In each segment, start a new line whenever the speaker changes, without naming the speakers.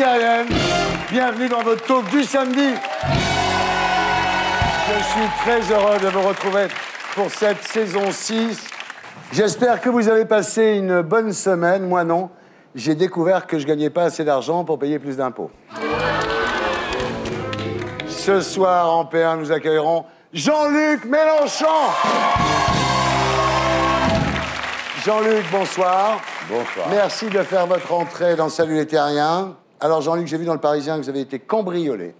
Terrienne. Bienvenue dans votre talk du samedi. Je suis très heureux de vous retrouver pour cette saison 6. J'espère que vous avez passé une bonne semaine. Moi, non. J'ai découvert que je gagnais pas assez d'argent pour payer plus d'impôts. Ce soir, en P1, nous accueillerons Jean-Luc Mélenchon. Jean-Luc, bonsoir.
Bonsoir.
Merci de faire votre entrée dans Salut les Terriens. Alors, Jean-Luc, j'ai vu dans Le Parisien que vous avez été cambriolé.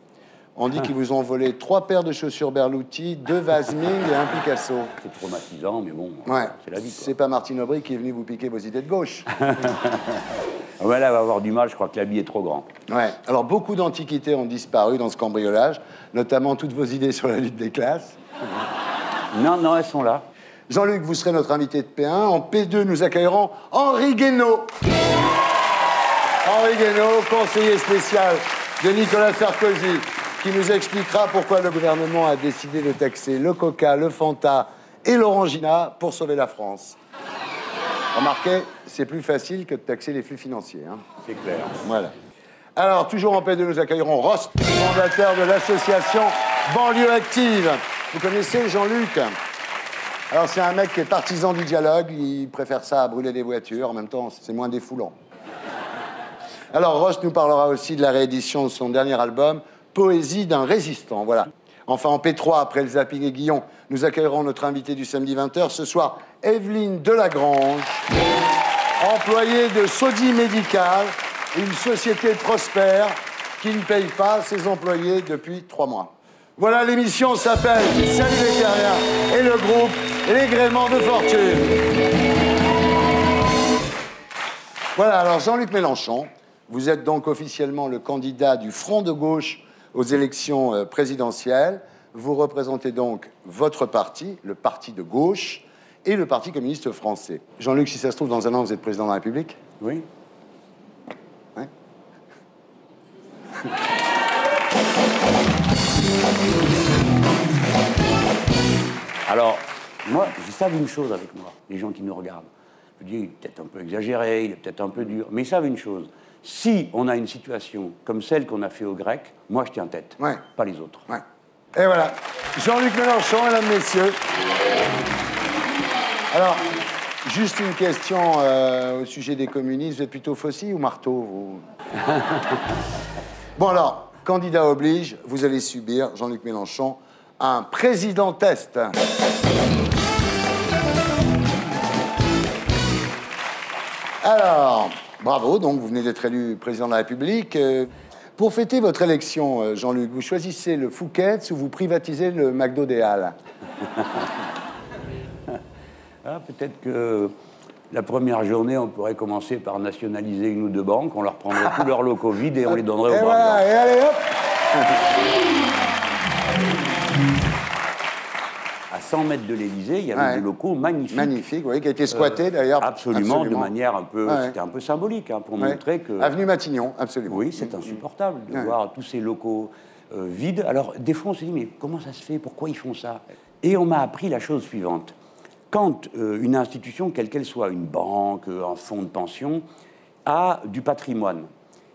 On dit qu'ils vous ont volé 3 paires de chaussures Berluti, 2 vases Ming et un Picasso.
C'est traumatisant, mais bon,
Ouais.
c'est la vie.
C'est pas Martine Aubry qui est venu vous piquer vos idées de gauche.
Voilà, elle va avoir du mal, je crois que l'habit est trop grand.
Ouais. Alors, beaucoup d'antiquités ont disparu dans ce cambriolage, notamment toutes vos idées sur la lutte des classes.
Non, elles sont là.
Jean-Luc, vous serez notre invité de P1. En P2, nous accueillerons Henri Guénaud. Henri Guénaud, conseiller spécial de Nicolas Sarkozy, qui nous expliquera pourquoi le gouvernement a décidé de taxer le Coca, le Fanta et l'Orangina pour sauver la France. Remarquez, c'est plus facile que de taxer les flux financiers. Hein.
C'est clair.
Voilà. Alors, toujours en P2, nous accueillerons Rost, fondateur de l'association Banlieue Active. Vous connaissez Jean-Luc? Alors, c'est un mec qui est partisan du dialogue. Il préfère ça à brûler des voitures. En même temps, c'est moins défoulant. Alors, Rost nous parlera aussi de la réédition de son dernier album, Poésie d'un résistant. Voilà. Enfin, en P3, après le zapping et Guillon, nous accueillerons notre invité du samedi 20h. Ce soir, Evelyne Delagrange, employée de Sodi Médical, une société prospère qui ne paye pas ses employés depuis 3 mois. Voilà, l'émission s'appelle Salut les Terriens et le groupe Les Gréments de Fortune. Voilà, alors Jean-Luc Mélenchon, vous êtes donc officiellement le candidat du Front de gauche aux élections présidentielles. Vous représentez donc votre parti, le parti de gauche, et le Parti communiste français. Jean-Luc, si ça se trouve, dans un an, vous êtes président de la République?
Oui.
Ouais.
Alors, moi, ils savent une chose avec moi, les gens qui nous regardent. Je dis, il est peut-être un peu exagéré, il est peut-être un peu dur, mais ils savent une chose. Si on a une situation comme celle qu'on a fait aux Grecs, moi, je tiens tête,
Ouais.
pas les autres.
Ouais. Et voilà, Jean-Luc Mélenchon, mesdames, messieurs. Alors, juste une question au sujet des communistes. Vous êtes plutôt faucille ou marteau, vous? Bon, alors, candidat oblige, vous allez subir, Jean-Luc Mélenchon, un président test. Alors, bravo, donc vous venez d'être élu président de la République. Pour fêter votre élection, Jean-Luc, vous choisissez le Fouquet's ou vous privatisez le McDo des Halles?
Ah, peut-être que la première journée, on pourrait commencer par nationaliser 1 ou 2 banques, on leur prendrait tous leurs locaux vides et on les donnerait aux braves gens.
Et allez, hop.
À 100 mètres de l'Élysée, il y avait des locaux magnifiques.
Magnifique, oui, qui a été squatté d'ailleurs.
Absolument, de manière un peu...
Ouais.
C'était un peu symbolique, hein, pour montrer que...
Avenue Matignon, absolument.
Oui, c'est insupportable de voir tous ces locaux vides. Alors, des fois, on se dit, mais comment ça se fait? Pourquoi ils font ça? Et on m'a appris la chose suivante. Quand une institution, quelle qu'elle soit, une banque, un fonds de pension, a du patrimoine,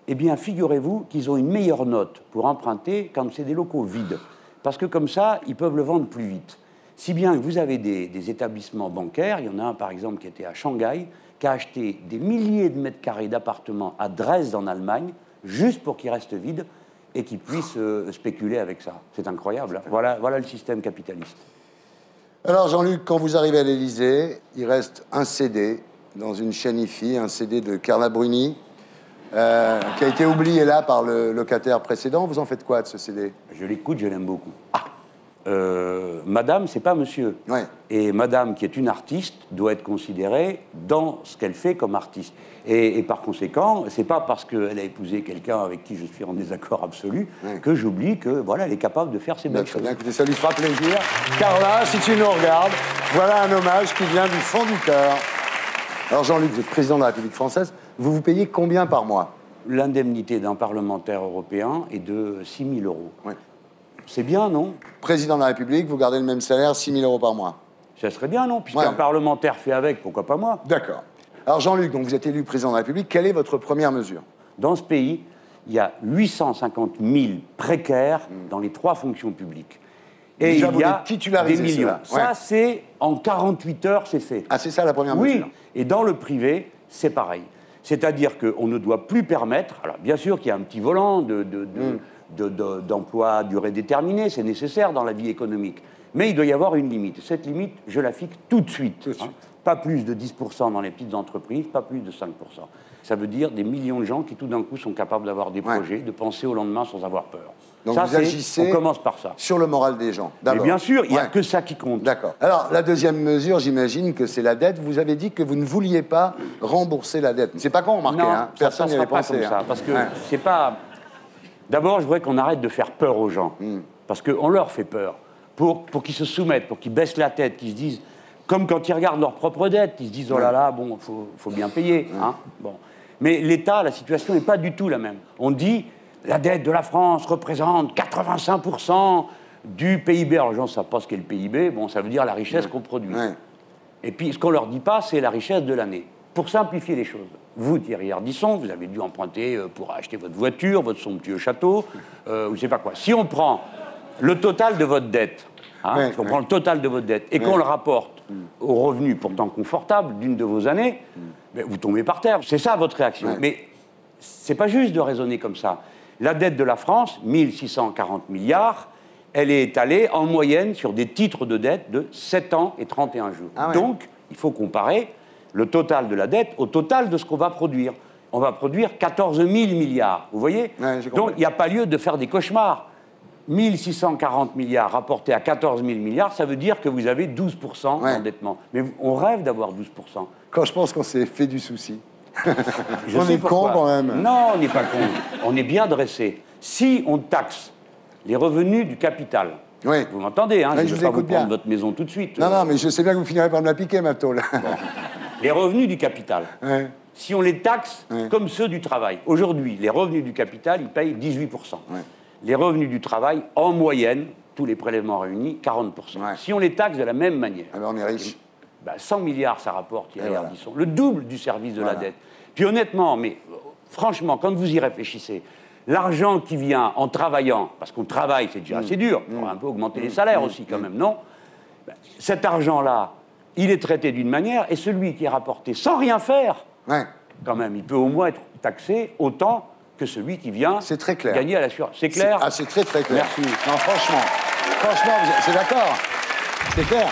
eh bien, figurez-vous qu'ils ont une meilleure note pour emprunter quand c'est des locaux vides. Parce que comme ça, ils peuvent le vendre plus vite. Si bien que vous avez des établissements bancaires, il y en a un, par exemple, qui était à Shanghai, qui a acheté des milliers de mètres carrés d'appartements à Dresde, en Allemagne, juste pour qu'ils restent vides et qu'ils puissent spéculer avec ça. C'est incroyable. Hein. Voilà le système capitaliste.
Alors, Jean-Luc, quand vous arrivez à l'Élysée, il reste un CD dans une chaîne IFI, un CD de Carla Bruni, qui a été oublié là par le locataire précédent. Vous en faites quoi de ce CD?
Je l'écoute, je l'aime beaucoup. Madame, c'est pas monsieur.
Ouais.
Et madame, qui est une artiste, doit être considérée dans ce qu'elle fait comme artiste. Et par conséquent, c'est pas parce qu'elle a épousé quelqu'un avec qui je suis en désaccord absolu que j'oublie que, voilà, elle est capable de faire ses belles choses.
Très bien, écoutez, ça lui fera plaisir. Carla, si tu nous regardes, voilà un hommage qui vient du fond du cœur. Alors Jean-Luc, vous êtes président de la République française. Vous vous payez combien par mois?
L'indemnité d'un parlementaire européen est de 6 000 euros.
Ouais.
C'est bien, non?
Président de la République, vous gardez le même salaire, 6 000 euros par mois.
Ça serait bien, non? Puisqu'un parlementaire fait avec, pourquoi pas moi?
D'accord. Alors Jean-Luc, donc vous êtes élu président de la République. Quelle est votre première mesure?
Dans ce pays, il y a 850 000 précaires dans les 3 fonctions publiques. Et
déjà,
il y a des millions.
Cela.
Ça, c'est en 48 heures, c'est fait.
Ah, c'est ça la première mesure.
Oui, et dans le privé, c'est pareil. C'est-à-dire qu'on ne doit plus permettre... Alors, bien sûr qu'il y a un petit volant d'emploi à durée déterminée, c'est nécessaire dans la vie économique. Mais il doit y avoir une limite. Cette limite, je la fixe tout de suite. Pas plus de 10% dans les petites entreprises, pas plus de 5%. Ça veut dire des millions de gens qui, tout d'un coup, sont capables d'avoir des projets, de penser au lendemain sans avoir peur.
Donc
ça,
vous agissez
on commence par ça.
Sur le moral des gens,
Mais bien sûr, il n'y a que ça qui compte.
D'accord. Alors, la deuxième mesure, j'imagine que c'est la dette. Vous avez dit que vous ne vouliez pas rembourser la dette. C'est pas con, remarquez.
Non,
hein. Personne n'y avait
pas
pensé.
comme ça, parce que c'est pas... D'abord, je voudrais qu'on arrête de faire peur aux gens, parce qu'on leur fait peur, pour qu'ils se soumettent, pour qu'ils baissent la tête, qu'ils se disent... Comme quand ils regardent leur propre dette, ils se disent « Oh là là, bon, faut bien payer. Hein. Bon. » Mais l'État, la situation n'est pas du tout la même. On dit « La dette de la France représente 85% du PIB. » Alors les gens ne savent pas ce qu'est le PIB. Bon, ça veut dire la richesse qu'on produit. Et puis, ce qu'on ne leur dit pas, c'est la richesse de l'année. Pour simplifier les choses. Vous, Thierry Ardisson, vous avez dû emprunter pour acheter votre voiture, votre somptueux château, ou je ne sais pas quoi. Si on prend le total de votre dette, si on prend le total de votre dette, et qu'on le rapporte au revenu pourtant confortable d'une de vos années, vous tombez par terre. C'est ça votre réaction. Mais c'est pas juste de raisonner comme ça. La dette de la France, 1640 milliards, elle est étalée en moyenne sur des titres de dette de 7 ans et 31 jours. Donc, il faut comparer le total de la dette au total de ce qu'on va produire. On va produire 14 000 milliards, vous voyez? Donc, il n'y a pas lieu de faire des cauchemars. 1640 milliards rapportés à 14 000 milliards, ça veut dire que vous avez 12% d'endettement. Mais on rêve d'avoir 12%.
Quand je pense qu'on s'est fait du souci.
On
est con quand même.
Non, on n'est pas con. On est bien dressé. Si on taxe les revenus du capital, vous m'entendez, hein, je ne vais pas vous prendre votre maison tout de suite.
Non, mais je sais bien que vous finirez par me la piquer, ma tôle.
Les revenus du capital, si on les taxe comme ceux du travail, aujourd'hui, les revenus du capital, ils payent 18%. Les revenus du travail, en moyenne, tous les prélèvements réunis, 40%. Si on les taxe de la même manière...
Alors on est riche.
100 milliards, ça rapporte, Ardisson, le double du service de la dette. Puis honnêtement, mais franchement, quand vous y réfléchissez, l'argent qui vient en travaillant, parce qu'on travaille, c'est déjà assez dur, on va un peu augmenter les salaires aussi quand même, non? Cet argent-là, il est traité d'une manière, et celui qui est rapporté sans rien faire, quand même, il peut au moins être taxé autant que celui qui vient gagner à l'assurance. C'est clair?
C'est très très clair.
Merci.
Non, franchement, c'est d'accord. C'est clair.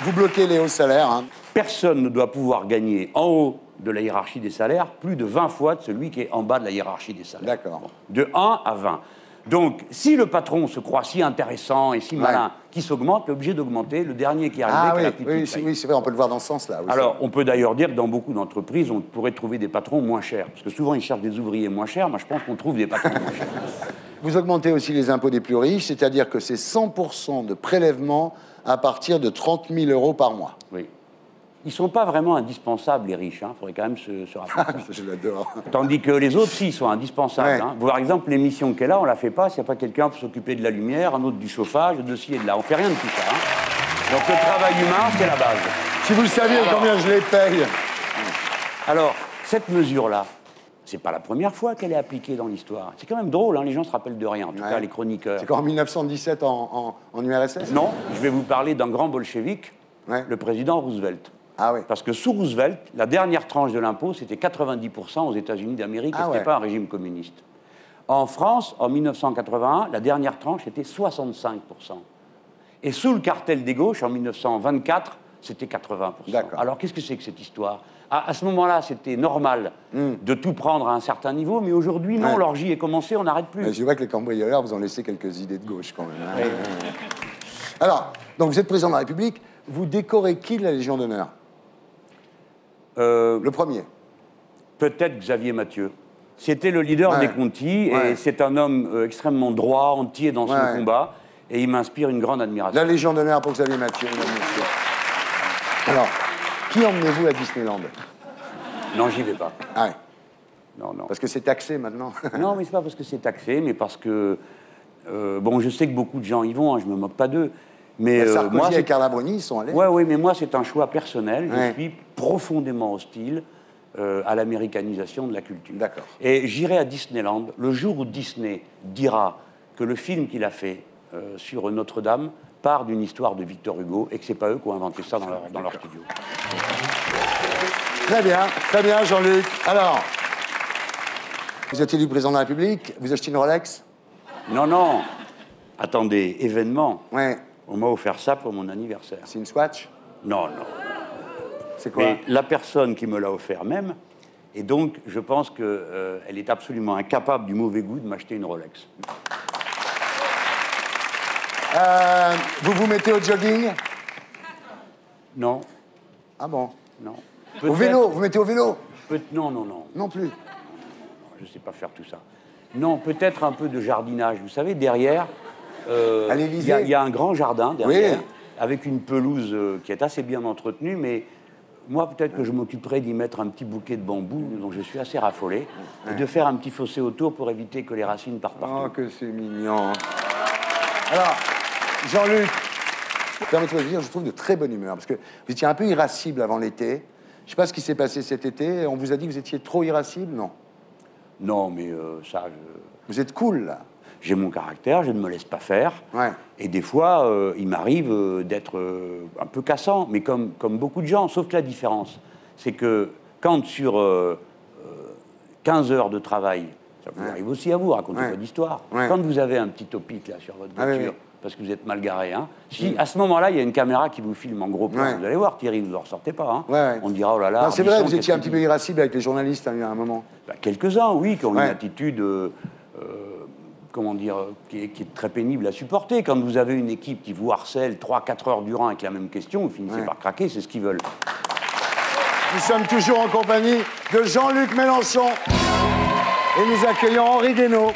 Vous bloquez les hauts salaires. Hein.
Personne ne doit pouvoir gagner en haut de la hiérarchie des salaires plus de 20 fois de celui qui est en bas de la hiérarchie des salaires.
D'accord.
De 1 à 20. Donc, si le patron se croit si intéressant et si malin, qui s'augmente, il est obligé d'augmenter le dernier qui arrive.
Oui, c'est vrai, on peut le voir dans ce sens-là. Oui,
alors, on peut d'ailleurs dire que dans beaucoup d'entreprises, on pourrait trouver des patrons moins chers. Parce que souvent, ils cherchent des ouvriers moins chers. Moi, je pense qu'on trouve des patrons moins chers.
Vous augmentez aussi les impôts des plus riches, c'est-à-dire que c'est 100% de prélèvement à partir de 30 000 € par mois.
Oui. Ils ne sont pas vraiment indispensables, les riches. Il faudrait quand même se rappeler.
Je l'adore.
Tandis que les autres, si, ils sont indispensables. Par exemple, l'émission qu'elle a, on ne la fait pas s'il n'y a pas quelqu'un pour s'occuper de la lumière, un autre du chauffage, de ci et de là. On ne fait rien de tout ça. Donc le travail humain, c'est la base.
Si vous saviez combien je les paye.
Alors, cette mesure-là, c'est pas la première fois qu'elle est appliquée dans l'histoire. C'est quand même drôle, les gens se rappellent de rien, en tout cas les chroniqueurs.
C'est qu'en 1917 en URSS?
Non, je vais vous parler d'un grand bolchevique, le président Roosevelt. Parce que sous Roosevelt, la dernière tranche de l'impôt, c'était 90% aux États-Unis d'Amérique, et ce n'était pas un régime communiste. En France, en 1981, la dernière tranche était 65%. Et sous le cartel des gauches, en 1924, c'était 80%. Alors qu'est-ce que c'est que cette histoire? À ce moment-là, c'était normal de tout prendre à un certain niveau, mais aujourd'hui, non, l'orgie est commencée, on n'arrête plus.
Je vois que les cambrioleurs vous ont laissé quelques idées de gauche, quand même. Alors, donc vous êtes président de la République, vous décorez qui de la Légion d'honneur? Le premier.
Peut-être Xavier Mathieu. C'était le leader des Conti, et c'est un homme extrêmement droit, entier dans son combat, et il m'inspire une grande admiration.
La Légion d'honneur pour Xavier Mathieu, mesdames et messieurs. Alors, qui emmenez-vous à Disneyland?
Non, j'y vais pas. Non.
Parce que c'est taxé maintenant.
Non, mais c'est pas parce que c'est taxé, mais parce que... bon, je sais que beaucoup de gens y vont, je me moque pas d'eux. Mais
Sarkozy et Carla Bruni, ils sont allés.
Oui, mais moi, c'est un choix personnel. Je suis profondément hostile à l'américanisation de la culture.
D'accord.
Et j'irai à Disneyland le jour où Disney dira que le film qu'il a fait sur Notre-Dame part d'une histoire de Victor Hugo et que ce n'est pas eux qui ont inventé ça dans leur studio.
Très bien, Jean-Luc. Alors, vous êtes élu président de la République, vous achetez une Rolex?
Non, non. Attendez, événement.
Ouais.
On m'a offert ça pour mon anniversaire.
C'est une Swatch?
Non, non.
C'est quoi?
Mais la personne qui me l'a offert même, et donc je pense qu'elle est absolument incapable du mauvais goût de m'acheter une Rolex.
Vous vous mettez au jogging?
Non,
Ah bon?
non.
Au vélo? Vous mettez au vélo?
Non, non, non.
Non plus.
Je ne sais pas faire tout ça. Non, peut-être un peu de jardinage. Vous savez, derrière,
À
il
l'Élysée?
y a un grand jardin derrière,
Oui.
avec une pelouse qui est assez bien entretenue, mais moi, peut-être que je m'occuperais d'y mettre un petit bouquet de bambou, dont je suis assez raffolé, et de faire un petit fossé autour pour éviter que les racines partent partout.
Oh, que c'est mignon. Alors, Jean-Luc, permettez-moi de vous dire, je trouve de très bonne humeur, parce que vous étiez un peu irascible avant l'été. Je ne sais pas ce qui s'est passé cet été. On vous a dit que vous étiez trop irascible? Non.
Non, mais ça,
Vous êtes cool, là.
j'ai mon caractère, je ne me laisse pas faire.
Ouais.
Et des fois, il m'arrive d'être un peu cassant, mais comme beaucoup de gens, sauf que la différence, c'est que quand sur 15 heures de travail, ça vous arrive aussi à vous, racontez pas d'histoire, quand vous avez un petit topic là sur votre voiture, parce que vous êtes mal garé, hein, si à ce moment-là, il y a une caméra qui vous filme en gros plan, vous allez voir, Thierry, vous ne le ressortez pas. Hein. On dira, oh là là.
Non, c'est vrai, vous
qu'est-ce
étiez un
qu'il
petit
dit
peu irascible avec les journalistes hein, il y a un moment.
Bah, quelques-uns, oui, qui ont une attitude, comment dire, qui est très pénible à supporter. Quand vous avez une équipe qui vous harcèle 3-4 heures durant avec la même question, vous finissez par craquer, c'est ce qu'ils veulent.
Nous sommes toujours en compagnie de Jean-Luc Mélenchon et nous accueillons Henri Guénaud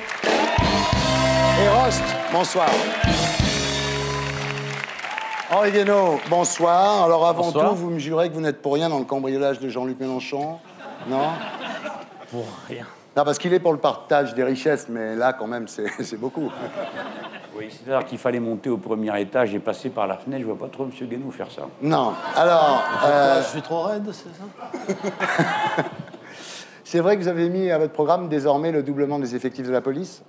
et Rost. Bonsoir. Henri Guénaud, bonsoir. Alors avant tout, vous me jurez que vous n'êtes pour rien dans le cambriolage de Jean-Luc Mélenchon? Non?
Pour rien.
Non, parce qu'il est pour le partage des richesses, mais là, quand même, c'est beaucoup.
Oui, c'est-à-dire qu'il fallait monter au premier étage et passer par la fenêtre. Je vois pas trop M. Guénaud faire ça.
Non. Alors...
Je suis trop raide, c'est ça?
C'est vrai que vous avez mis à votre programme désormais le doublement des effectifs de la police?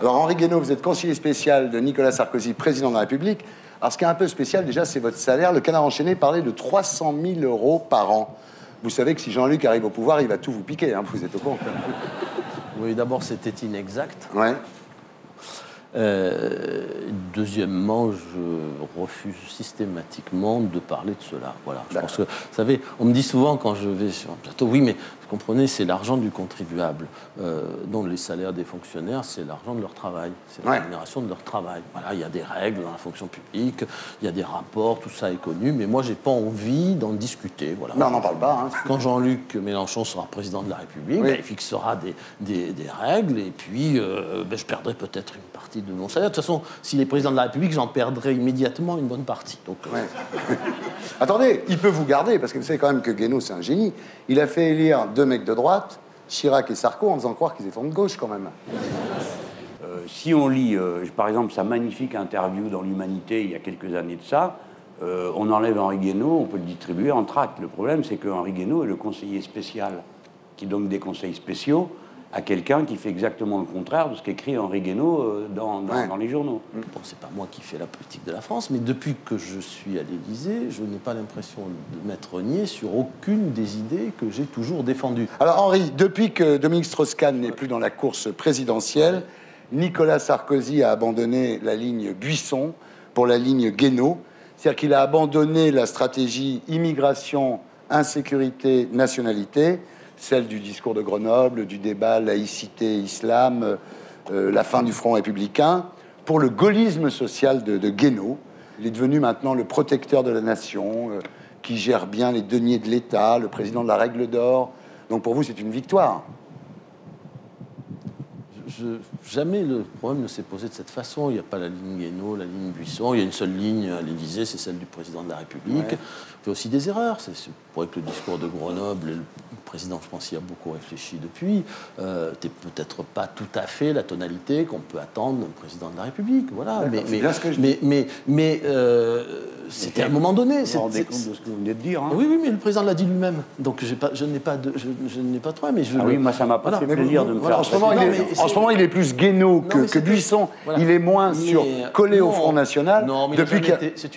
Alors, Henri Guénaud, vous êtes conseiller spécial de Nicolas Sarkozy, président de la République. Alors, ce qui est un peu spécial, déjà, c'est votre salaire. Le Canard enchaîné parlait de 300 000 € par an. Vous savez que si Jean-Luc arrive au pouvoir, il va tout vous piquer, hein, vous êtes au courant.
Oui, d'abord, c'était inexact.
Ouais.
Deuxièmement, je refuse systématiquement de parler de cela. Voilà. Je pense que, vous savez, on me dit souvent quand je vais sur un plateau, oui, mais vous comprenez, c'est l'argent du contribuable. Donc les salaires des fonctionnaires, c'est l'argent de leur travail, c'est la rémunération de leur travail. Voilà, il y a des règles dans la fonction publique, il y a des rapports, tout ça est connu, mais moi, j'ai pas envie d'en discuter. Voilà.
Non, on n'en parle pas. Hein.
Quand Jean-Luc Mélenchon sera président de la République, il fixera des règles, et puis je perdrai peut-être une partie de mon salaire. De toute façon, s'il est président de la République, j'en perdrai immédiatement une bonne partie. Donc,
Attendez, il peut vous garder, parce que vous savez quand même que Guénaud, c'est un génie. Il a fait élire 2 mecs de droite, Chirac et Sarko, en faisant croire qu'ils étaient de gauche, quand même.
Si on lit, par exemple, sa magnifique interview dans l'Humanité il y a quelques années de ça, on enlève Henri Guénaud, on peut le distribuer en tracts. Le problème, c'est que Henri Guénaud est le conseiller spécial, qui donne des conseils spéciaux à quelqu'un qui fait exactement le contraire de ce qu'écrit Henri Guénaud dans les journaux.
bon, c'est pas moi qui fais la politique de la France, mais depuis que je suis à l'Élysée, je n'ai pas l'impression de m'être renié sur aucune des idées que j'ai toujours défendues.
Alors Henri, depuis que Dominique Strauss-Kahn n'est plus dans la course présidentielle, Nicolas Sarkozy a abandonné la ligne Buisson pour la ligne Guénaud. C'est-à-dire qu'il a abandonné la stratégie immigration, insécurité, nationalité, celle du discours de Grenoble, du débat laïcité, islam, la fin du Front républicain, pour le gaullisme social de Guénaud. Il est devenu maintenant le protecteur de la nation, qui gère bien les deniers de l'État, le président de la règle d'or. Donc pour vous, c'est une victoire.
Jamais le problème ne s'est posé de cette façon. Il n'y a pas la ligne Guénaud, la ligne Buisson. Il y a une seule ligne à l'Élysée, c'est celle du président de la République. Il fait aussi des erreurs. C'est vrai que le discours de Grenoble est le président, je pense, y a beaucoup réfléchi depuis. T'es peut-être pas tout à fait la tonalité qu'on peut attendre d'un président de la République. Voilà. Mais c'était à un moment donné.
Vous vous rendez compte de ce que vous venez de dire, hein.
Oui, mais le président l'a dit lui-même. Donc je n'ai pas trop, mais
oui, moi ça m'a pas fait plaisir de me faire.
En ce moment, il est plus Guénaud que Buisson. Voilà. Il est moins collé au Front National.
Non, mais c'est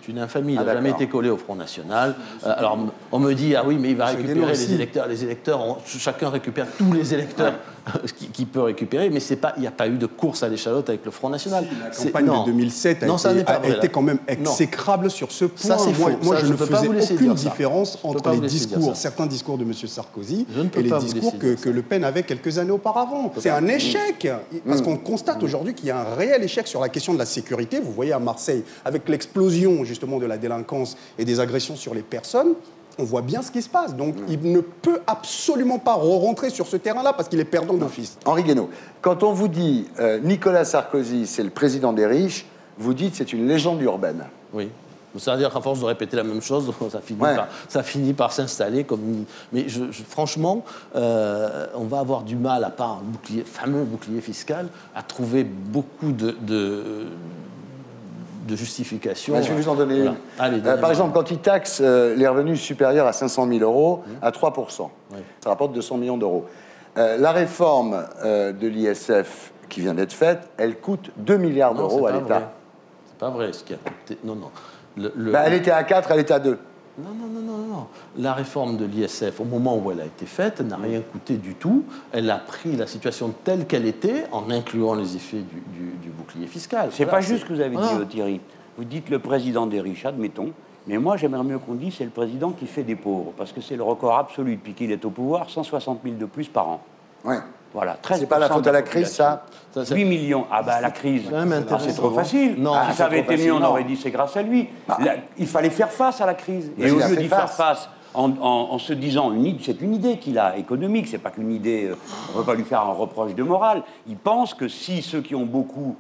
une infamie. Il n'a jamais été collé au Front National. Alors, on me dit, ah oui, mais il va récupérer les électeurs. Les électeurs, chacun récupère tous les électeurs qu'il peut récupérer, mais il n'y a pas eu de course à l'échalote avec le Front National.
La campagne de 2007 a été quand même exécrable sur ce point. Moi, je ne faisais aucune différence entre les discours, certains discours de M. Sarkozy et les discours que Le Pen avait quelques années auparavant. C'est un échec, parce qu'on constate aujourd'hui qu'il y a un réel échec sur la question de la sécurité. Vous voyez à Marseille, avec l'explosion justement de la délinquance et des agressions sur les personnes, on voit bien ce qui se passe. Donc, il ne peut absolument pas re-rentrer sur ce terrain-là parce qu'il est perdant d'office.
Henri Guénaud, quand on vous dit Nicolas Sarkozy, c'est le président des riches, vous dites c'est une légende urbaine.
Oui. C'est-à-dire qu'à force de répéter la même chose, ça finit par s'installer comme... Mais franchement, on va avoir du mal, à part un fameux bouclier fiscal, à trouver beaucoup de justification.
Je vais vous en donner une. Allez, par exemple, quand il taxe les revenus supérieurs à 500 000 euros à 3%, ça rapporte 200 millions d'euros. La réforme de l'ISF qui vient d'être faite, elle coûte 2 milliards d'euros à l'État.
C'est pas vrai ce qui a coûté. Non.
Elle était à 4, elle est à 2.
Non. La réforme de l'ISF, au moment où elle a été faite, n'a rien coûté du tout. Elle a pris la situation telle qu'elle était, en incluant les effets du bouclier fiscal.
C'est pas juste ce que vous avez dit, Thierry. Vous dites le président des riches, admettons. Mais moi, j'aimerais mieux qu'on dise c'est le président qui fait des pauvres. Parce que c'est le record absolu depuis qu'il est au pouvoir, 160 000 de plus par an.
Ouais.
Voilà,
c'est pas la faute à la crise, ça
8 millions. Ah bah la crise, c'est trop facile.
Non,
si ça avait été mieux, on aurait dit c'est grâce à lui. Il fallait faire face à la crise. Et au lieu d'y faire face en se disant, c'est une idée qu'il a, économique, c'est pas qu'une idée, on ne peut pas lui faire un reproche de morale. Il pense que si ceux qui ont beaucoup,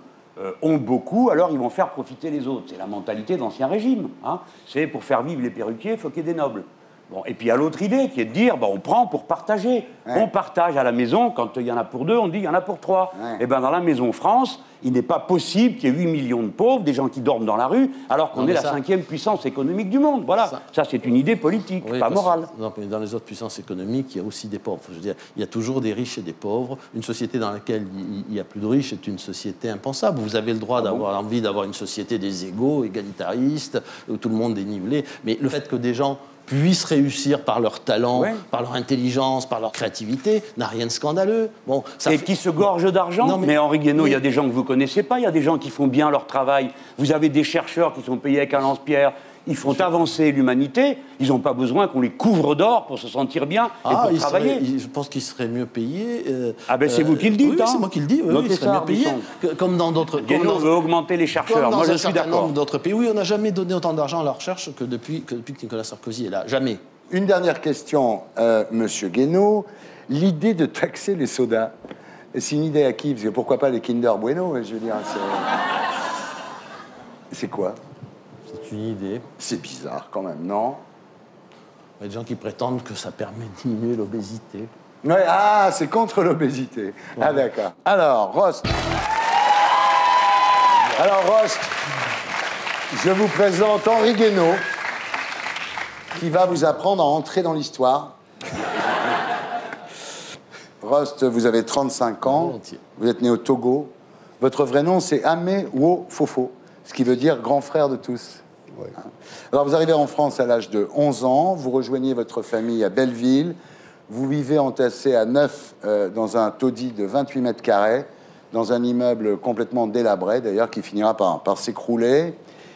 alors ils vont faire profiter les autres. C'est la mentalité d'Ancien Régime. Hein. C'est pour faire vivre les perruquiers, il faut qu'il y ait des nobles. Bon, et puis il y a l'autre idée qui est de dire, on prend pour partager. Ouais. On partage à la maison, quand il y en a pour 2, on dit il y en a pour 3. Ouais. Et bien dans la maison France, il n'est pas possible qu'il y ait 8 millions de pauvres, des gens qui dorment dans la rue, alors qu'on est la 5e puissance économique du monde. Voilà, ça c'est une idée politique, pas morale.
Non, mais dans les autres puissances économiques, il y a aussi des pauvres. Je veux dire, il y a toujours des riches et des pauvres. Une société dans laquelle il n'y a plus de riches est une société impensable. Vous avez le droit d'avoir envie d'avoir une société des égaux, égalitaristes, où tout le monde est nivelé. Mais le fait que des gens puissent réussir par leur talent, par leur intelligence, par leur créativité, n'a rien de scandaleux. Bon,
qui se gorgent d'argent. Mais Henri Guénaud, il y a des gens que vous ne connaissez pas, il y a des gens qui font bien leur travail. Vous avez des chercheurs qui sont payés avec un lance-pierre. Ils font avancer l'humanité. Ils n'ont pas besoin qu'on les couvre d'or pour se sentir bien et pour travailler.
Je pense qu'ils seraient mieux payés.
C'est vous qui le dites.
Oui, c'est moi qui le dis. Ils seraient mieux payés. Comme dans d'autres...
Guénaud veut augmenter les chercheurs. Moi, je suis d'accord.
Dans d'autres pays, oui, on n'a jamais donné autant d'argent à la recherche que depuis que Nicolas Sarkozy est là. Jamais.
Une dernière question, Monsieur Guénaud. L'idée de taxer les sodas, c'est une idée à qui? Parce que pourquoi pas les Kinder Bueno, je veux dire. C'est quoi?
C'est une idée.
C'est bizarre quand même, non?
Il y a des gens qui prétendent que ça permet de diminuer l'obésité.
Ouais, c'est contre l'obésité. Ouais. Ah d'accord. Alors, Rost, je vous présente Henri Guénaud, qui va vous apprendre à entrer dans l'histoire. Rost, vous avez 35 ans, vous êtes né au Togo. Votre vrai nom, c'est Amé Wo Fofo, ce qui veut dire grand frère de tous. Ouais. Alors, vous arrivez en France à l'âge de 11 ans, vous rejoignez votre famille à Belleville, vous vivez entassé à 9 dans un taudis de 28 mètres carrés, dans un immeuble complètement délabré, d'ailleurs, qui finira par s'écrouler.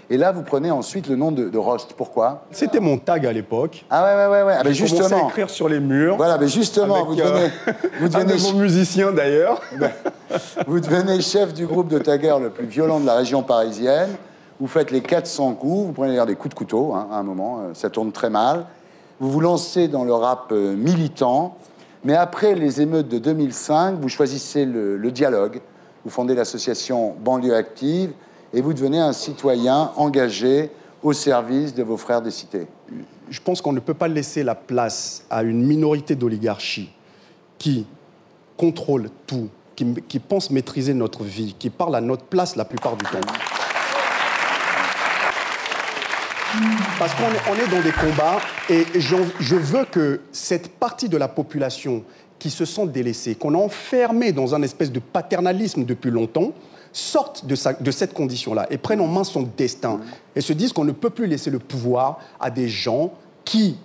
Et là, vous prenez ensuite le nom de Rost. Pourquoi?
C'était mon tag à l'époque.
Ah ouais.
J'ai commencé à écrire sur les murs.
Voilà, mais justement,
avec, vous devenez un bon musicien d'ailleurs.
Vous devenez chef du groupe de taggers le plus violent de la région parisienne. Vous faites les 400 coups, vous prenez d'ailleurs des coups de couteau, à un moment, ça tourne très mal. Vous vous lancez dans le rap militant, mais après les émeutes de 2005, vous choisissez le dialogue. Vous fondez l'association Banlieue Active et vous devenez un citoyen engagé au service de vos frères des cités.
je pense qu'on ne peut pas laisser la place à une minorité d'oligarchie qui contrôle tout, qui pense maîtriser notre vie, qui parle à notre place la plupart du temps. Parce qu'on est dans des combats et je veux que cette partie de la population qui se sent délaissée, qu'on a enfermée dans un espèce de paternalisme depuis longtemps, sorte de cette condition-là et prenne en main son destin et se disent qu'on ne peut plus laisser le pouvoir à des gens qui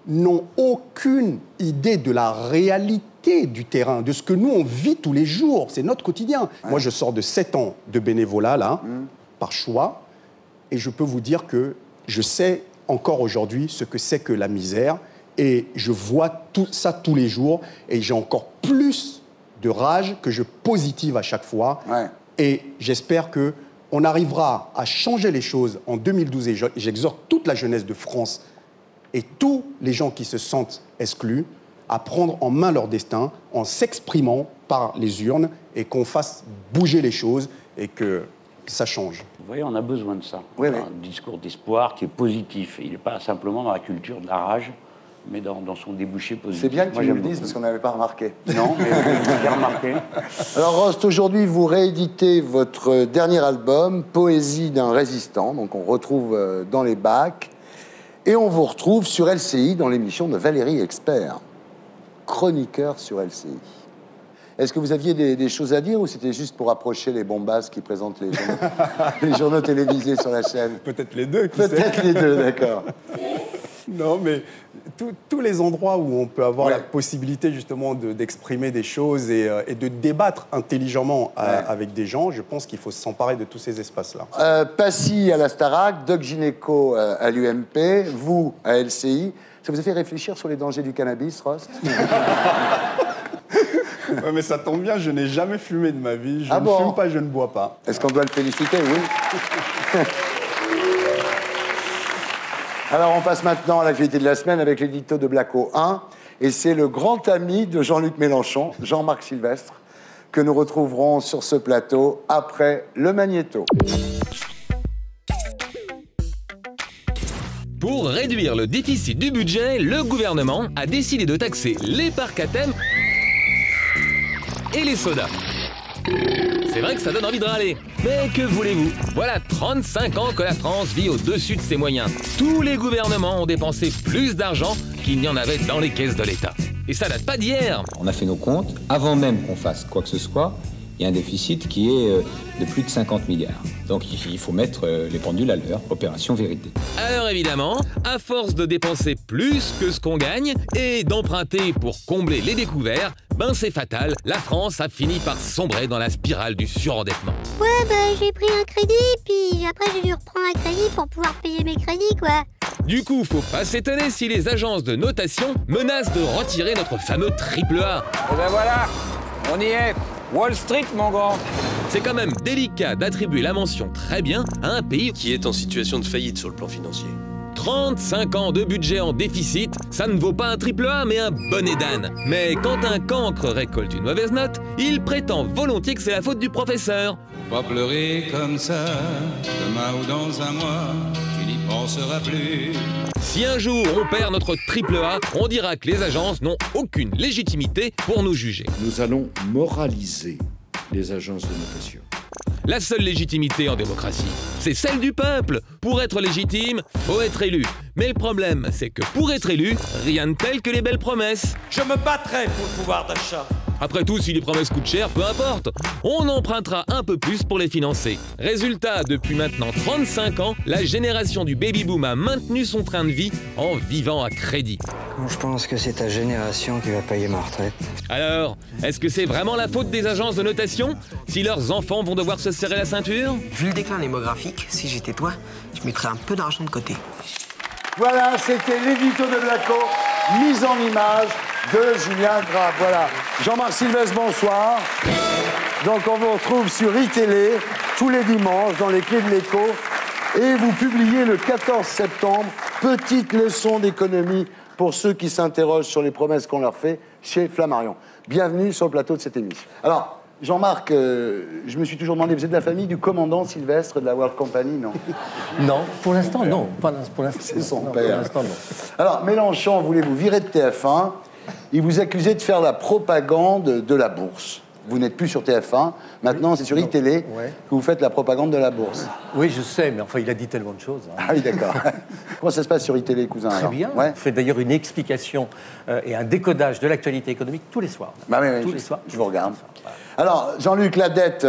n'ont aucune idée de la réalité du terrain, de ce que nous, on vit tous les jours. C'est notre quotidien. Ouais. Moi, je sors de 7 ans de bénévolat, là, par choix, et je peux vous dire que je sais encore aujourd'hui ce que c'est que la misère, et je vois tout ça tous les jours, et j'ai encore plus de rage que je positive à chaque fois. Ouais. Et j'espère qu'on arrivera à changer les choses en 2012. Et j'exhorte toute la jeunesse de France et tous les gens qui se sentent exclus à prendre en main leur destin en s'exprimant par les urnes et qu'on fasse bouger les choses et que ça change.
Vous voyez, on a besoin de ça. Oui, un discours d'espoir qui est positif. Il n'est pas simplement dans la culture de la rage, mais dans son débouché positif.
C'est bien que tu me le dises, parce qu'on n'avait pas remarqué.
Non, mais j'ai remarqué.
Alors, Rost, aujourd'hui, vous rééditez votre dernier album, Poésie d'un résistant. Donc, on retrouve dans les bacs. Et on vous retrouve sur LCI dans l'émission de Valérie Expert, chroniqueur sur LCI. Est-ce que vous aviez des choses à dire ou c'était juste pour approcher les bombasses qui présentent les journaux télévisés sur la chaîne?
Peut-être les deux.
Peut-être les deux, d'accord.
Non, mais tous les endroits où on peut avoir la possibilité justement d'exprimer des choses et de débattre intelligemment avec des gens, je pense qu'il faut s'emparer de tous ces espaces-là.
Passy à la Starac, Doc Gynéco à l'UMP, vous à LCI. Ça vous a fait réfléchir sur les dangers du cannabis, Rost?
Ouais, mais ça tombe bien, je n'ai jamais fumé de ma vie. Je ne fume pas, je ne bois pas.
Est-ce qu'on doit le féliciter? Oui. Alors, on passe maintenant à l'actualité de la semaine avec l'édito de Blacko 1. Et c'est le grand ami de Jean-Luc Mélenchon, Jean-Marc Sylvestre, que nous retrouverons sur ce plateau après le magnéto.
Pour réduire le déficit du budget, le gouvernement a décidé de taxer les parcs à thème et les sodas. C'est vrai que ça donne envie de râler. Mais que voulez-vous? Voilà 35 ans que la France vit au-dessus de ses moyens. Tous les gouvernements ont dépensé plus d'argent qu'il n'y en avait dans les caisses de l'État. Et ça date pas d'hier.
On a fait nos comptes. Avant même qu'on fasse quoi que ce soit, il y a un déficit qui est de plus de 50 milliards. Donc il faut mettre les pendules à l'heure. Opération vérité.
Alors évidemment, à force de dépenser plus que ce qu'on gagne et d'emprunter pour combler les découverts, ben c'est fatal, la France a fini par sombrer dans la spirale du surendettement.
Ouais, j'ai pris un crédit, puis après j'ai dû reprendre un crédit pour pouvoir payer mes crédits, quoi.
Du coup, faut pas s'étonner si les agences de notation menacent de retirer notre fameux AAA.
Et ben voilà, on y est. Wall Street, mon grand.
C'est quand même délicat d'attribuer la mention très bien à un pays
qui est en situation de faillite sur le plan financier.
35 ans de budget en déficit, ça ne vaut pas un AAA, mais un bonnet d'âne. Mais quand un cancre récolte une mauvaise note, il prétend volontiers que c'est la faute du professeur.
Pas pleurer comme ça, demain ou dans un mois, tu n'y penseras plus.
Si un jour on perd notre AAA, on dira que les agences n'ont aucune légitimité pour nous juger.
Nous allons moraliser les agences de notation.
La seule légitimité en démocratie, c'est celle du peuple. Pour être légitime, faut être élu. Mais le problème, c'est que pour être élu, rien de tel que les belles promesses.
Je me battrai pour le pouvoir d'achat.
Après tout, si les promesses coûtent cher, peu importe. On empruntera un peu plus pour les financer. Résultat, depuis maintenant 35 ans, la génération du baby-boom a maintenu son train de vie en vivant à crédit.
Je pense que c'est ta génération qui va payer ma retraite.
Alors, est-ce que c'est vraiment la faute des agences de notation si leurs enfants vont devoir se serrer la ceinture?
Vu le déclin démographique, si j'étais toi, je mettrais un peu d'argent de côté.
Voilà, c'était l'édito de Blacko, mise en image de Julien Grave. Voilà. Jean-Marc Sylvestre, bonsoir. Donc on vous retrouve sur iTélé tous les dimanches dans les Clés de l'Écho. Et vous publiez le 14 septembre, Petite leçon d'économie pour ceux qui s'interrogent sur les promesses qu'on leur fait chez Flammarion. Bienvenue sur le plateau de cette émission. Alors, Jean-Marc, je me suis toujours demandé, vous êtes de la famille du commandant Sylvestre de la World Company, non?
Non, pour l'instant, non. Pour l'instant,
c'est son
non,
père.
Pour l'instant, non.
Alors, Mélenchon voulait vous virer de TF1. Il vous accusait de faire la propagande de la bourse. Vous n'êtes plus sur TF1. Maintenant, c'est sur iTélé que vous faites la propagande de la bourse.
Oui, je sais, mais enfin, il a dit tellement de choses. Hein.
Ah oui, d'accord. Comment ça se passe sur iTélé, cousin?
Très bien. On fait d'ailleurs une explication et un décodage de l'actualité économique tous les soirs.
Bah oui, tous les soirs. Je vous regarde. Alors, Jean-Luc, la dette,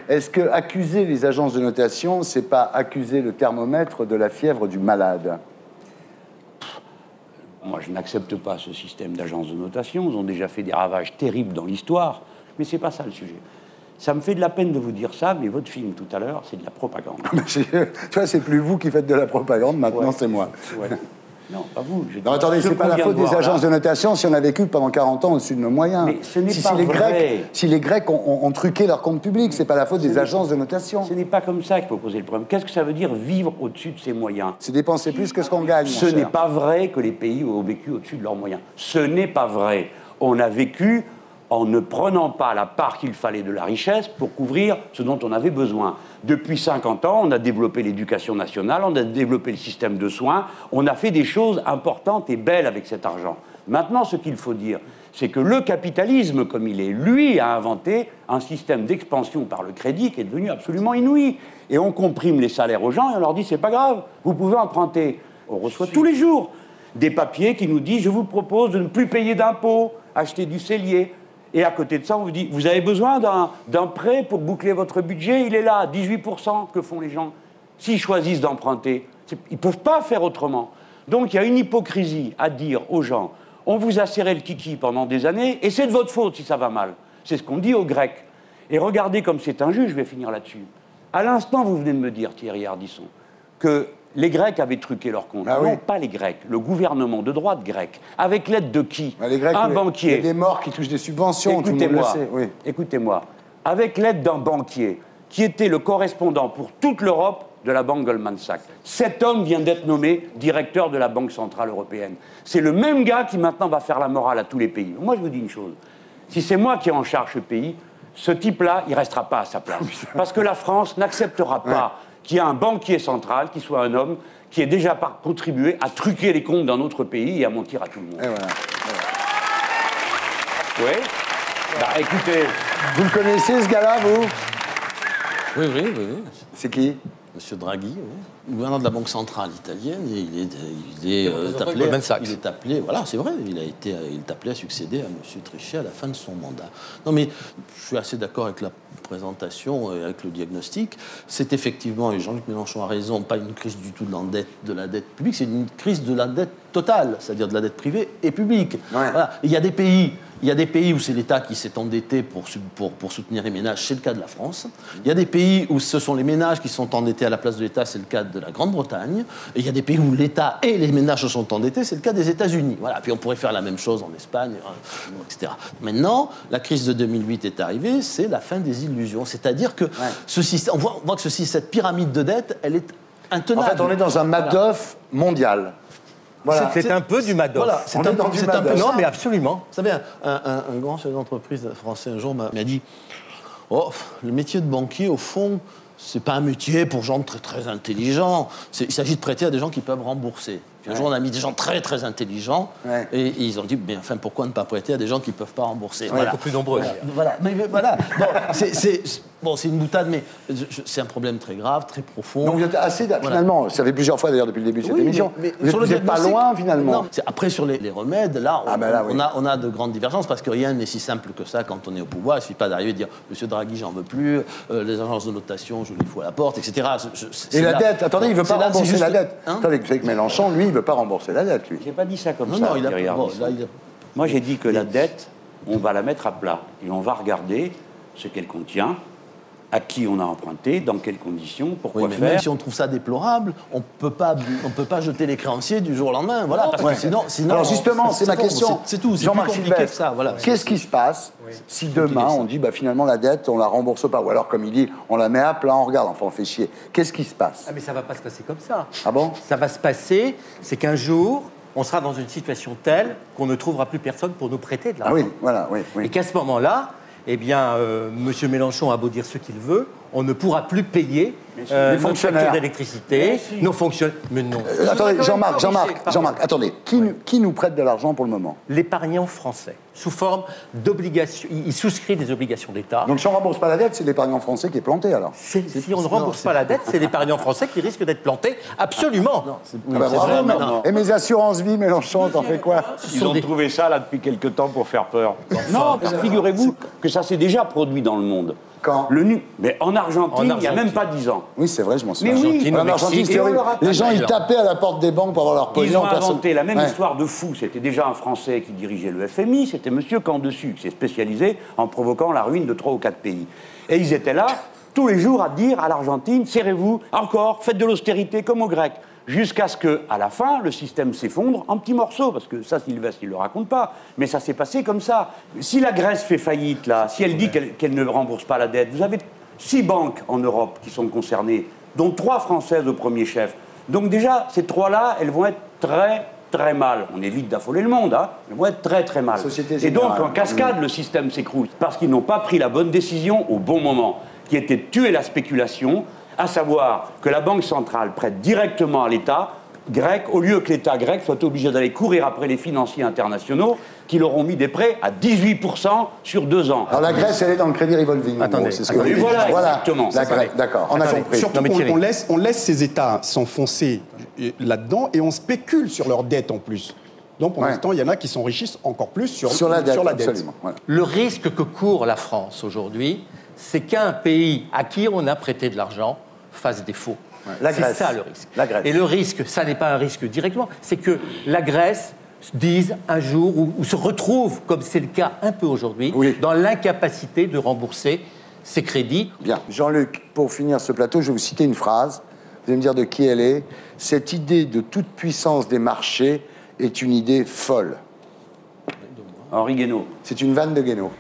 est-ce que accuser les agences de notation, c'est pas accuser le thermomètre de la fièvre du malade?
Moi, je n'accepte pas ce système d'agences de notation. Ils ont déjà fait des ravages terribles dans l'histoire. Mais c'est pas ça le sujet. Ça me fait de la peine de vous dire ça, mais votre film tout à l'heure, c'est de la propagande.
Tu vois, c'est plus vous qui faites de la propagande, maintenant c'est moi.
Ouais. Non, pas vous.
Non, attendez, c'est pas la faute des agences de notation si on a vécu pendant 40 ans au-dessus de nos moyens.
Mais ce n'est pas vrai.
Si les Grecs ont truqué leur compte public, c'est pas la faute des agences de notation.
Ce n'est pas comme ça qu'il faut poser le problème. Qu'est-ce que ça veut dire vivre au-dessus de ses moyens?
C'est dépenser plus que ce qu'on gagne.
Ce n'est pas vrai que les pays ont vécu au-dessus de leurs moyens. Ce n'est pas vrai. On a vécu en ne prenant pas la part qu'il fallait de la richesse pour couvrir ce dont on avait besoin. Depuis 50 ans, on a développé l'éducation nationale, on a développé le système de soins, on a fait des choses importantes et belles avec cet argent. Maintenant, ce qu'il faut dire, c'est que le capitalisme, comme il est, lui, a inventé un système d'expansion par le crédit qui est devenu absolument inouï. Et on comprime les salaires aux gens et on leur dit, c'est pas grave, vous pouvez emprunter. On reçoit tous les jours des papiers qui nous disent, je vous propose de ne plus payer d'impôts, acheter du cellier. Et à côté de ça, on vous dit, vous avez besoin d'un prêt pour boucler votre budget, il est là, 18%, que font les gens? S'ils choisissent d'emprunter, ils ne peuvent pas faire autrement. Donc il y a une hypocrisie à dire aux gens, on vous a serré le kiki pendant des années, et c'est de votre faute si ça va mal. C'est ce qu'on dit aux Grecs. Et regardez comme c'est injuste, je vais finir là-dessus. À l'instant, vous venez de me dire, Thierry Ardisson, que les Grecs avaient truqué leur compte.
Ah,
non,
oui.
pas les Grecs. Le gouvernement de droite grec. Avec l'aide de qui?
Les Grecs,
un banquier.
Il y a des morts qui touchent des subventions.
Écoutez-moi.
Oui.
Écoutez-moi. Avec l'aide d'un banquier qui était le correspondant pour toute l'Europe de la banque Goldman Sachs. Cet homme vient d'être nommé directeur de la Banque Centrale Européenne. C'est le même gars qui maintenant va faire la morale à tous les pays. Moi, je vous dis une chose. Si c'est moi qui ai en charge ce pays, ce type-là, il ne restera pas à sa place. Parce que la France n'acceptera pas qu'il y ait un banquier central qui soit un homme qui ait déjà contribué à truquer les comptes d'un autre pays et à mentir à tout le monde.
Et voilà.
Oui. Bah, écoutez...
Vous le connaissez, ce gars-là, vous?
Oui.
C'est qui?
Monsieur Draghi, oui. Gouverneur de la Banque centrale italienne, et il est appelé, voilà, c'est vrai, il est appelé à succéder à Monsieur Trichet à la fin de son mandat. Non, mais je suis assez d'accord avec la présentation et avec le diagnostic. C'est effectivement, et Jean-Luc Mélenchon a raison, pas une crise du tout de la dette publique, c'est une crise de la dette totale, c'est-à-dire de la dette privée et publique. Ouais. Voilà. Il y a des pays où c'est l'État qui s'est endetté pour soutenir les ménages, c'est le cas de la France. Il y a des pays où ce sont les ménages qui sont endettés à la place de l'État, c'est le cas de la Grande-Bretagne. Et il y a des pays où l'État et les ménages se sont endettés, c'est le cas des États-Unis. Voilà. Puis on pourrait faire la même chose en Espagne, etc. Maintenant, la crise de 2008 est arrivée, c'est la fin des illusions. C'est-à-dire que ce système, on voit que cette pyramide de dette, elle est intenable.
En fait, on est dans un Madoff mondial.
Voilà. C'est un peu du Madoff. Voilà,
c'est un peu ça.
Non, mais absolument.
Vous savez, un grand chef d'entreprise français un jour m'a dit « Oh, le métier de banquier, au fond, c'est pas un métier pour gens très, très intelligents. Il s'agit de prêter à des gens qui peuvent rembourser. » Puis un jour, on a mis des gens très, très intelligents et ils ont dit « Mais enfin, pourquoi ne pas prêter à des gens qui ne peuvent pas rembourser ?»
Voilà. Un peu plus nombreux.
Voilà. Mais voilà. Bon, c'est une boutade, mais c'est un problème très grave, très profond.
Donc vous êtes assez... Finalement, ça fait plusieurs fois d'ailleurs depuis le début de cette émission. Mais vous n'êtes pas loin, finalement.
Non, après, sur les remèdes, là, on a de grandes divergences parce que rien n'est si simple que ça quand on est au pouvoir. Il ne suffit pas d'arriver et de dire « Monsieur Draghi, j'en veux plus, les agences de notation, je les fous à la porte, etc. »
Et la dette, attendez, il ne veut pas rembourser la dette. Attendez, vous savez que Mélenchon, lui, il ne veut pas rembourser la dette, lui.
J'ai pas dit ça comme ça. Moi, j'ai dit que la dette, on va la mettre à plat et on va regarder ce qu'elle contient, à qui on a emprunté, dans quelles conditions, pourquoi faire.
Même si on trouve ça déplorable, on peut pas jeter les créanciers du jour au lendemain. Voilà, parce que sinon,
alors justement, c'est ma question.
C'est tout.
Jean-Marc Sylvestre,
voilà.
Qu'est-ce qui se passe si demain on dit finalement la dette, on la rembourse pas, ou alors comme il dit, on la met à plat, on regarde, enfin on fait chier. Qu'est-ce qui se passe?
Ah mais ça va pas se passer comme ça.
Ah bon?
Ça va se passer, c'est qu'un jour, on sera dans une situation telle qu'on ne trouvera plus personne pour nous prêter de l'argent.
Ah oui, voilà, oui.
Et qu'à ce moment-là, eh bien, M. Mélenchon a beau dire ce qu'il veut, on ne pourra plus payer notre facture d'électricité, nos fonctionnaires. Mais non.
Attendez, Jean-Marc, attendez. Qui nous prête de l'argent pour le moment?
L'épargnant français, sous forme d'obligations. Il souscrit des obligations d'État.
Donc si on ne rembourse pas la dette, c'est l'épargnant français qui est planté alors?
Si on ne rembourse pas la dette, c'est l'épargnant français qui risque d'être planté. Absolument.
Et mes assurances vie, Mélenchon, t'en fais quoi?
Ils ont trouvé ça là depuis quelque temps pour faire peur. Non, figurez-vous que ça s'est déjà produit dans le monde.
Quand?
Mais en Argentine, il n'y a même pas 10 ans.
Oui, c'est vrai, je m'en souviens.
Mais oui,
en Argentine, les gens, ils tapaient à la porte des banques pour avoir leur pognon.
Ils ont inventé la même histoire de fou. C'était déjà un Français qui dirigeait le FMI, c'était M. Candessus, qui s'est spécialisé en provoquant la ruine de 3 ou 4 pays. Et ils étaient là, tous les jours, à dire à l'Argentine, serrez-vous, encore, faites de l'austérité comme aux Grecs. Jusqu'à ce qu'à la fin, le système s'effondre en petits morceaux, parce que ça, Sylvestre, il ne le raconte pas, mais ça s'est passé comme ça. Si la Grèce fait faillite, là, si elle dit qu'elle ne rembourse pas la dette, vous avez 6 banques en Europe qui sont concernées, dont 3 françaises au premier chef. Donc déjà, ces 3-là, elles vont être très, très mal. On évite d'affoler le monde, hein. Elles vont être très, très mal. Et donc, en cascade, le système s'écroule, parce qu'ils n'ont pas pris la bonne décision au bon moment, qui était de tuer la spéculation, à savoir que la Banque centrale prête directement à l'État grec, au lieu que l'État grec soit obligé d'aller courir après les financiers internationaux qui leur ont mis des prêts à 18% sur 2 ans.
Alors la Grèce, elle est dans le crédit revolving.
Attendez,
c'est ce que vous dites.
Voilà, exactement.
D'accord, on a compris.
Surtout qu'on laisse ces États s'enfoncer là-dedans et on spécule sur leurs dettes en plus. Donc, pour l'instant, il y en a qui s'enrichissent encore plus sur la dette.
Absolument. Voilà.
Le risque que court la France aujourd'hui, c'est qu'un pays à qui on a prêté de l'argent fasse défaut. C'est ça le risque. Et le risque, ça n'est pas un risque directement, c'est que la Grèce dise un jour, ou se retrouve, comme c'est le cas un peu aujourd'hui, dans l'incapacité de rembourser ses crédits.
Bien. Jean-Luc, pour finir ce plateau, je vais vous citer une phrase. Vous allez me dire de qui elle est. Cette idée de toute puissance des marchés est une idée folle.
Henri Guénaud.
C'est une vanne de Guénaud.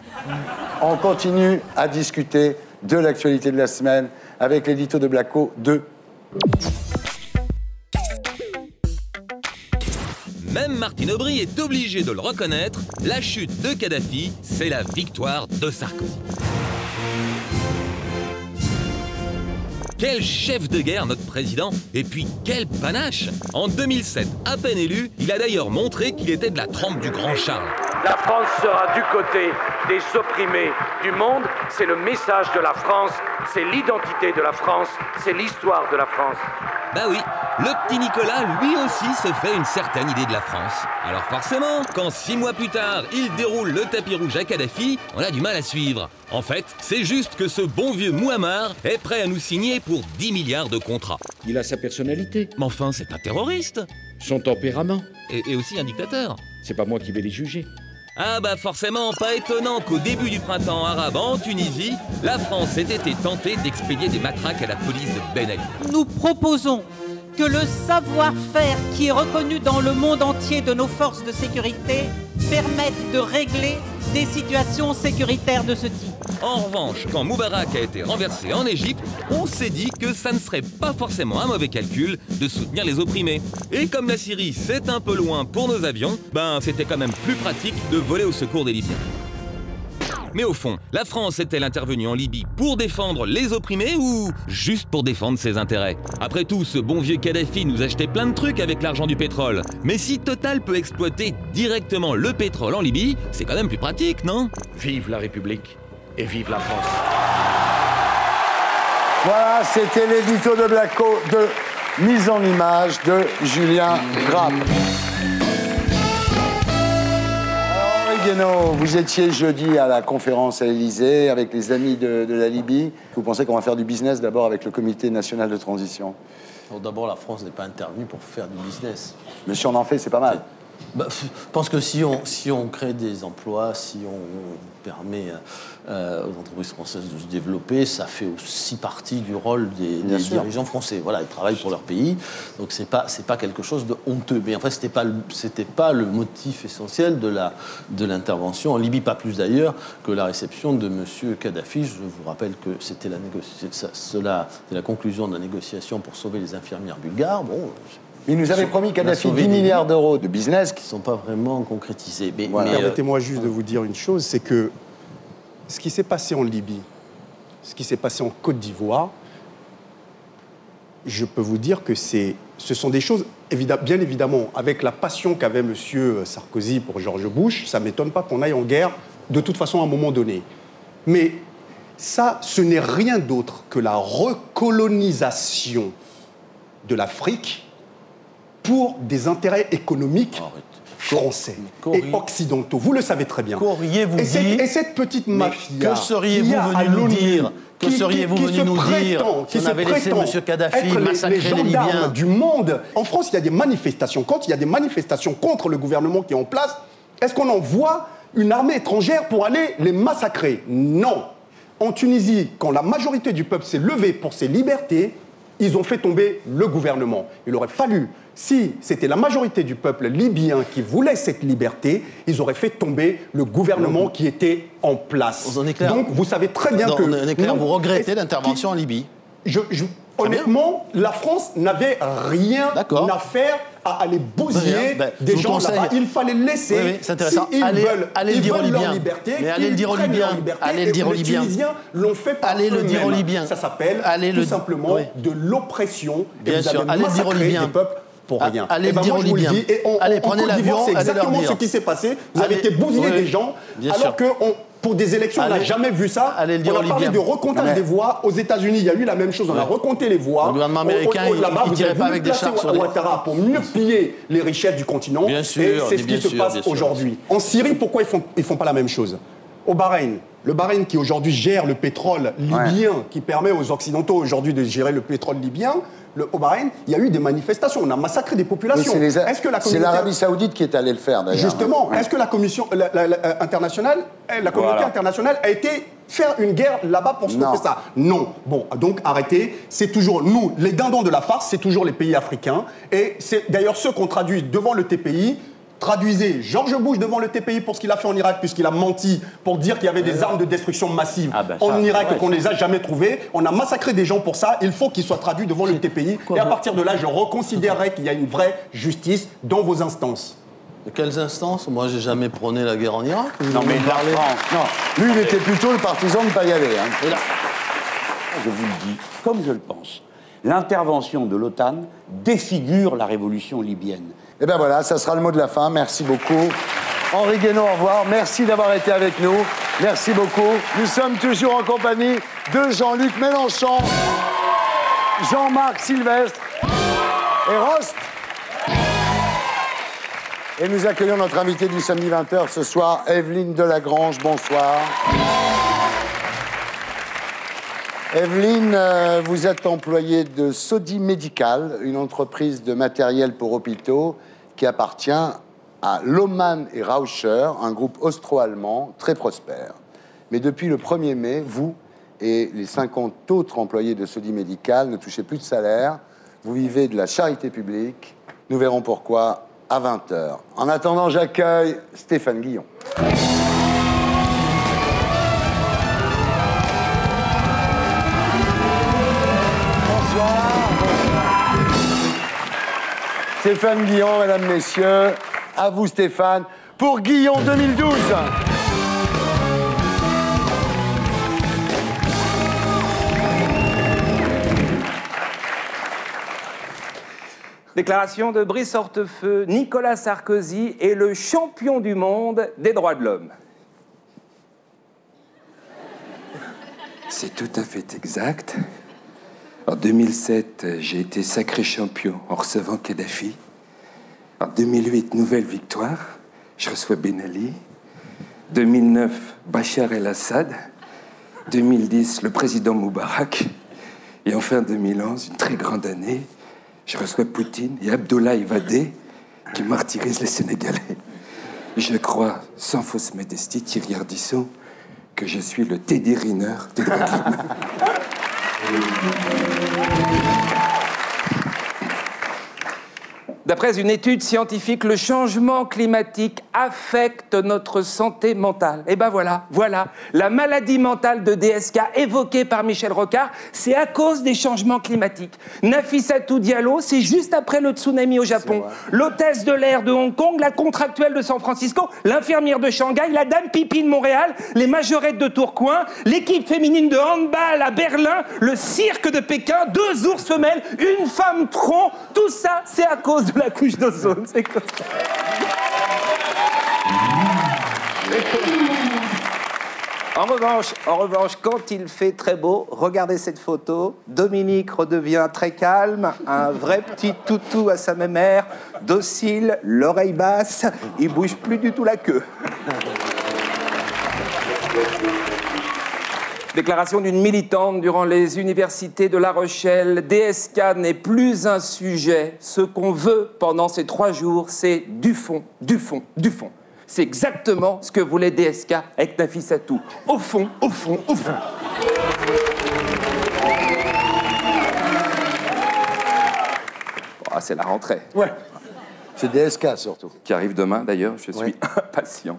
On continue à discuter de l'actualité de la semaine avec l'édito de Blacko 2.
Même Martine Aubry est obligée de le reconnaître, la chute de Kadhafi, c'est la victoire de Sarkozy. Quel chef de guerre notre président, et puis quel panache! En 2007, à peine élu, il a d'ailleurs montré qu'il était de la trempe du grand Charles.
La France sera du côté des opprimés du monde. C'est le message de la France, c'est l'identité de la France, c'est l'histoire de la France.
Bah oui, le petit Nicolas, lui aussi, se fait une certaine idée de la France. Alors forcément, quand 6 mois plus tard, il déroule le tapis rouge à Kadhafi, on a du mal à suivre. En fait, c'est juste que ce bon vieux Mouammar est prêt à nous signer pour 10 milliards de contrats.
Il a sa personnalité.
Mais enfin, c'est un terroriste.
Son tempérament.
Et aussi un dictateur.
C'est pas moi qui vais les juger.
Ah bah forcément, pas étonnant qu'au début du printemps arabe en Tunisie, la France ait été tentée d'expédier des matraques à la police de Ben Ali.
Nous proposons que le savoir-faire qui est reconnu dans le monde entier de nos forces de sécurité permette de régler des situations sécuritaires de ce type.
En revanche, quand Moubarak a été renversé en Égypte, on s'est dit que ça ne serait pas forcément un mauvais calcul de soutenir les opprimés. Et comme la Syrie, c'est un peu loin pour nos avions, ben c'était quand même plus pratique de voler au secours des Libyens. Mais au fond, la France est-elle intervenue en Libye pour défendre les opprimés ou juste pour défendre ses intérêts? Après tout, ce bon vieux Kadhafi nous achetait plein de trucs avec l'argent du pétrole. Mais si Total peut exploiter directement le pétrole en Libye, c'est quand même plus pratique, non?
Vive la République et vive la France.
Voilà, c'était l'édito de Blacko de mise en image de Julien Grap. Guénaud, vous étiez jeudi à la conférence à l'Élysée avec les amis de la Libye. Vous pensez qu'on va faire du business d'abord avec le Comité national de transition?
D'abord, la France n'est pas intervenue pour faire du business.
Mais si on en fait, c'est pas mal.
Je pense que si on crée des emplois, si on permet aux entreprises françaises de se développer, ça fait aussi partie du rôle des dirigeants français. Voilà, ils travaillent pour leur pays, donc c'est pas quelque chose de honteux. Mais en fait, c'était pas le motif essentiel de l'intervention en Libye, pas plus d'ailleurs que la réception de M. Kadhafi. Je vous rappelle que c'était la conclusion de la négociation pour sauver les infirmières bulgares. Bon.
Il nous avait promis Kadhafi 10 milliards d'euros de business
qui ne sont pas vraiment concrétisés.
Permettez-moi juste de vous dire une chose, c'est que ce qui s'est passé en Libye, ce qui s'est passé en Côte d'Ivoire, je peux vous dire que ce sont des choses, bien évidemment, avec la passion qu'avait M. Sarkozy pour George Bush, ça ne m'étonne pas qu'on aille en guerre de toute façon à un moment donné. Mais ça, ce n'est rien d'autre que la recolonisation de l'Afrique pour des intérêts économiques français et occidentaux. Vous le savez très bien.
Qu'auriez-vous dit
et cette petite mafia...
Que seriez-vous venu nous dire Que seriez-vous venu nous dire si on avait laissé M. Kadhafi massacrer les Libyens
du monde. En France, il y a des manifestations. Quand il y a des manifestations contre le gouvernement qui est en place, est-ce qu'on envoie une armée étrangère pour aller les massacrer? Non. En Tunisie, quand la majorité du peuple s'est levée pour ses libertés, ils ont fait tomber le gouvernement. Il aurait fallu, si c'était la majorité du peuple libyen qui voulait cette liberté, ils auraient fait tomber le gouvernement qui était en place. Donc, vous savez très bien que...
On est clair, vous regrettez l'intervention en Libye.
Honnêtement, la France n'avait rien à faire à aller bousiller des gens là-bas. Il fallait laisser.
Oui, c'est intéressant. Allez le dire aux Libyens. Mais allez le dire aux Libyens. Allez le dire aux Libyens.
Les Tunisiens l'ont fait par eux-mêmes.
Allez le dire aux Libyens.
Ça s'appelle tout simplement de l'oppression.
Bien sûr. Allez le dire aux Libyens.
Des peuples pour rien.
Allez le dire aux Libyens.
Allez, prenez l'avion. C'est exactement ce qui s'est passé. Vous avez été bousillé des gens alors que pour des élections, on n'a jamais vu ça. On a parlé de recomptage des voix. Aux États-Unis, il y a eu la même chose. On a recompté les voix.
Le gouvernement américain, il tirait pas avec des chars sur les...
Ouattara pour mieux piller les richesses du continent.
Bien sûr,
et c'est ce qui se passe aujourd'hui. En Syrie, pourquoi ils font pas la même chose? Au Bahreïn, le Bahreïn qui aujourd'hui gère le pétrole libyen, qui permet aux Occidentaux aujourd'hui de gérer le pétrole libyen, au Bahreïn, il y a eu des manifestations, on a massacré des populations.
C'est l'Arabie Saoudite qui est allée le faire, d'ailleurs.
Justement, est-ce que la commission internationale, la communauté internationale a été faire une guerre là-bas pour stopper ça? Non. Bon, donc arrêtez. C'est toujours nous, les dindons de la farce, c'est toujours les pays africains. Et c'est d'ailleurs ceux qu'on traduit devant le TPI. Traduisez George Bush devant le TPI pour ce qu'il a fait en Irak, puisqu'il a menti pour dire qu'il y avait des armes de destruction massive en Irak et qu'on ne les a jamais trouvées. On a massacré des gens pour ça. Il faut qu'ils soient traduits devant le TPI. Et à partir de là, je reconsidérerai qu'il y a une vraie justice dans vos instances.
De quelles instances? Moi, j'ai jamais prôné la guerre en Irak.
Non, mais la France. Non, lui, il était plutôt le partisan de ne pas y aller.
Et là, je vous le dis, comme je le pense, l'intervention de l'OTAN défigure la révolution libyenne.
Et bien voilà, ça sera le mot de la fin. Merci beaucoup. Henri Guénaud, au revoir. Merci d'avoir été avec nous. Merci beaucoup. Nous sommes toujours en compagnie de Jean-Luc Mélenchon, Jean-Marc Sylvestre et Rost. Et nous accueillons notre invité du samedi 20h ce soir, Evelyne Delagrange. Bonsoir. Evelyne, vous êtes employée de Sodi Medical, une entreprise de matériel pour hôpitaux qui appartient à Lohmann et Rauscher, un groupe austro-allemand très prospère. Mais depuis le 1er mai, vous et les 50 autres employés de Sodi Medical ne touchez plus de salaire. Vous vivez de la charité publique. Nous verrons pourquoi à 20h. En attendant, j'accueille Stéphane Guillon. Stéphane Guillon, mesdames, messieurs. À vous, Stéphane, pour Guillon 2012.
Déclaration de Brice Hortefeux, Nicolas Sarkozy est le champion du monde des droits de l'homme.
C'est tout à fait exact. En 2007, j'ai été sacré champion en recevant Kadhafi. En 2008, nouvelle victoire, je reçois Ben Ali. 2009, Bachar el-Assad. 2010, le président Moubarak. Et enfin, 2011, une très grande année, je reçois Poutine et Abdoulaye Wade qui martyrisent les Sénégalais. Je crois, sans fausse modestie, Thierry Ardisson, que je suis le Teddy Riner des droits de l'homme.
D'après une étude scientifique, le changement climatique affecte notre santé mentale. Et ben voilà, la maladie mentale de DSK évoquée par Michel Rocard, c'est à cause des changements climatiques. Nafissatou Diallo, c'est juste après le tsunami au Japon. L'hôtesse de l'air de Hong Kong, la contractuelle de San Francisco, l'infirmière de Shanghai, la dame pipi de Montréal, les majorettes de Tourcoing, l'équipe féminine de handball à Berlin, le cirque de Pékin, 2 ours femelles, une femme tronc, tout ça, c'est à cause de la couche d'ozone. C'est comme ça. En revanche, quand il fait très beau, regardez cette photo, Dominique redevient très calme, un vrai petit toutou à sa mémère, docile, l'oreille basse, il bouge plus du tout la queue. Déclaration d'une militante durant les universités de La Rochelle. DSK n'est plus un sujet. Ce qu'on veut pendant ces 3 jours, c'est du fond, du fond, du fond. C'est exactement ce que voulait DSK avec Nafissatou. Au fond, au fond, au fond. Oh, c'est la rentrée.
Ouais. C'est DSK surtout.
Qui arrive demain d'ailleurs, je suis impatient.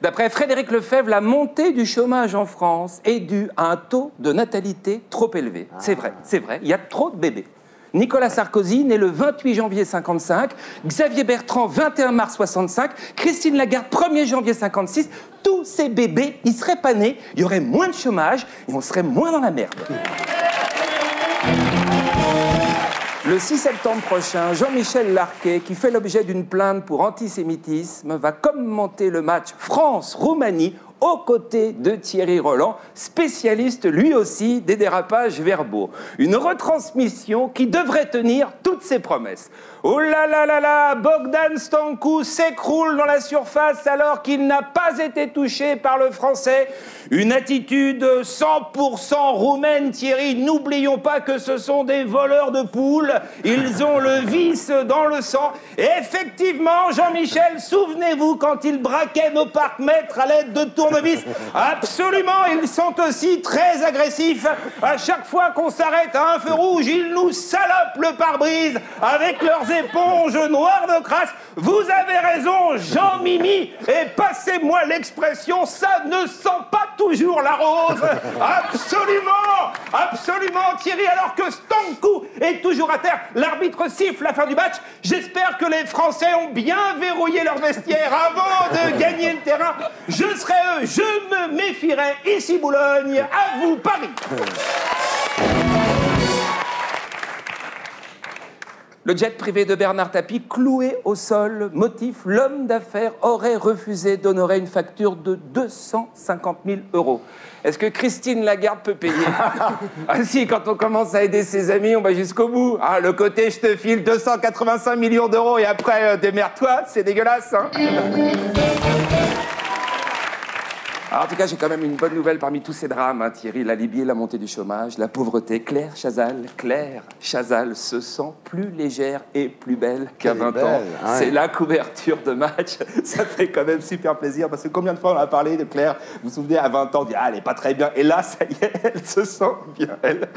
D'après Frédéric Lefebvre, la montée du chômage en France est due à un taux de natalité trop élevé. C'est vrai, il y a trop de bébés. Nicolas Sarkozy, né le 28 janvier 55, Xavier Bertrand, 21 mars 65, Christine Lagarde, 1er janvier 56, tous ces bébés, ils seraient pas nés, il y aurait moins de chômage et on serait moins dans la merde. Le 6 septembre prochain, Jean-Michel Larquet, qui fait l'objet d'une plainte pour antisémitisme, va commenter le match France-Roumanie aux côtés de Thierry Roland, spécialiste lui aussi des dérapages verbaux. Une retransmission qui devrait tenir toutes ses promesses. Oh là là là là, Bogdan Stankou s'écroule dans la surface alors qu'il n'a pas été touché par le Français. Une attitude 100% roumaine, Thierry. N'oublions pas que ce sont des voleurs de poules. Ils ont le vice dans le sang. Et effectivement, Jean-Michel, souvenez-vous quand ils braquaient nos parcs-mètres à l'aide de tournevis. Absolument, ils sont aussi très agressifs. À chaque fois qu'on s'arrête à un feu rouge, ils nous salopent le pare-brise avec leurs éponges noires de crasse. Vous avez raison, Jean-Mimi. Et passez-moi l'expression, ça ne sent pas toujours la rose. Absolument, absolument, Thierry. Alors que Stankou est toujours à terre, l'arbitre siffle la fin du match. J'espère que les Français ont bien verrouillé leur vestiaire avant de gagner le terrain. Je serai eux, je me méfierai. Ici Boulogne, à vous Paris. Le jet privé de Bernard Tapie cloué au sol. Motif, l'homme d'affaires aurait refusé d'honorer une facture de 250 000 €. Est-ce que Christine Lagarde peut payer? Ah si, quand on commence à aider ses amis, on va jusqu'au bout. Ah, le côté je te file 285 millions d'euros et après démerde-toi, c'est dégueulasse, hein. Alors, en tout cas, j'ai quand même une bonne nouvelle parmi tous ces drames, hein, Thierry. La Libye, la montée du chômage, la pauvreté. Claire Chazal se sent plus légère et plus belle qu'à 20 ans. Ouais. C'est la couverture de match. Ça fait quand même super plaisir parce que combien de fois on a parlé de Claire? Vous vous souvenez, à 20 ans, on dit « Ah, elle est pas très bien ». Et là, ça y est, elle se sent bien, elle.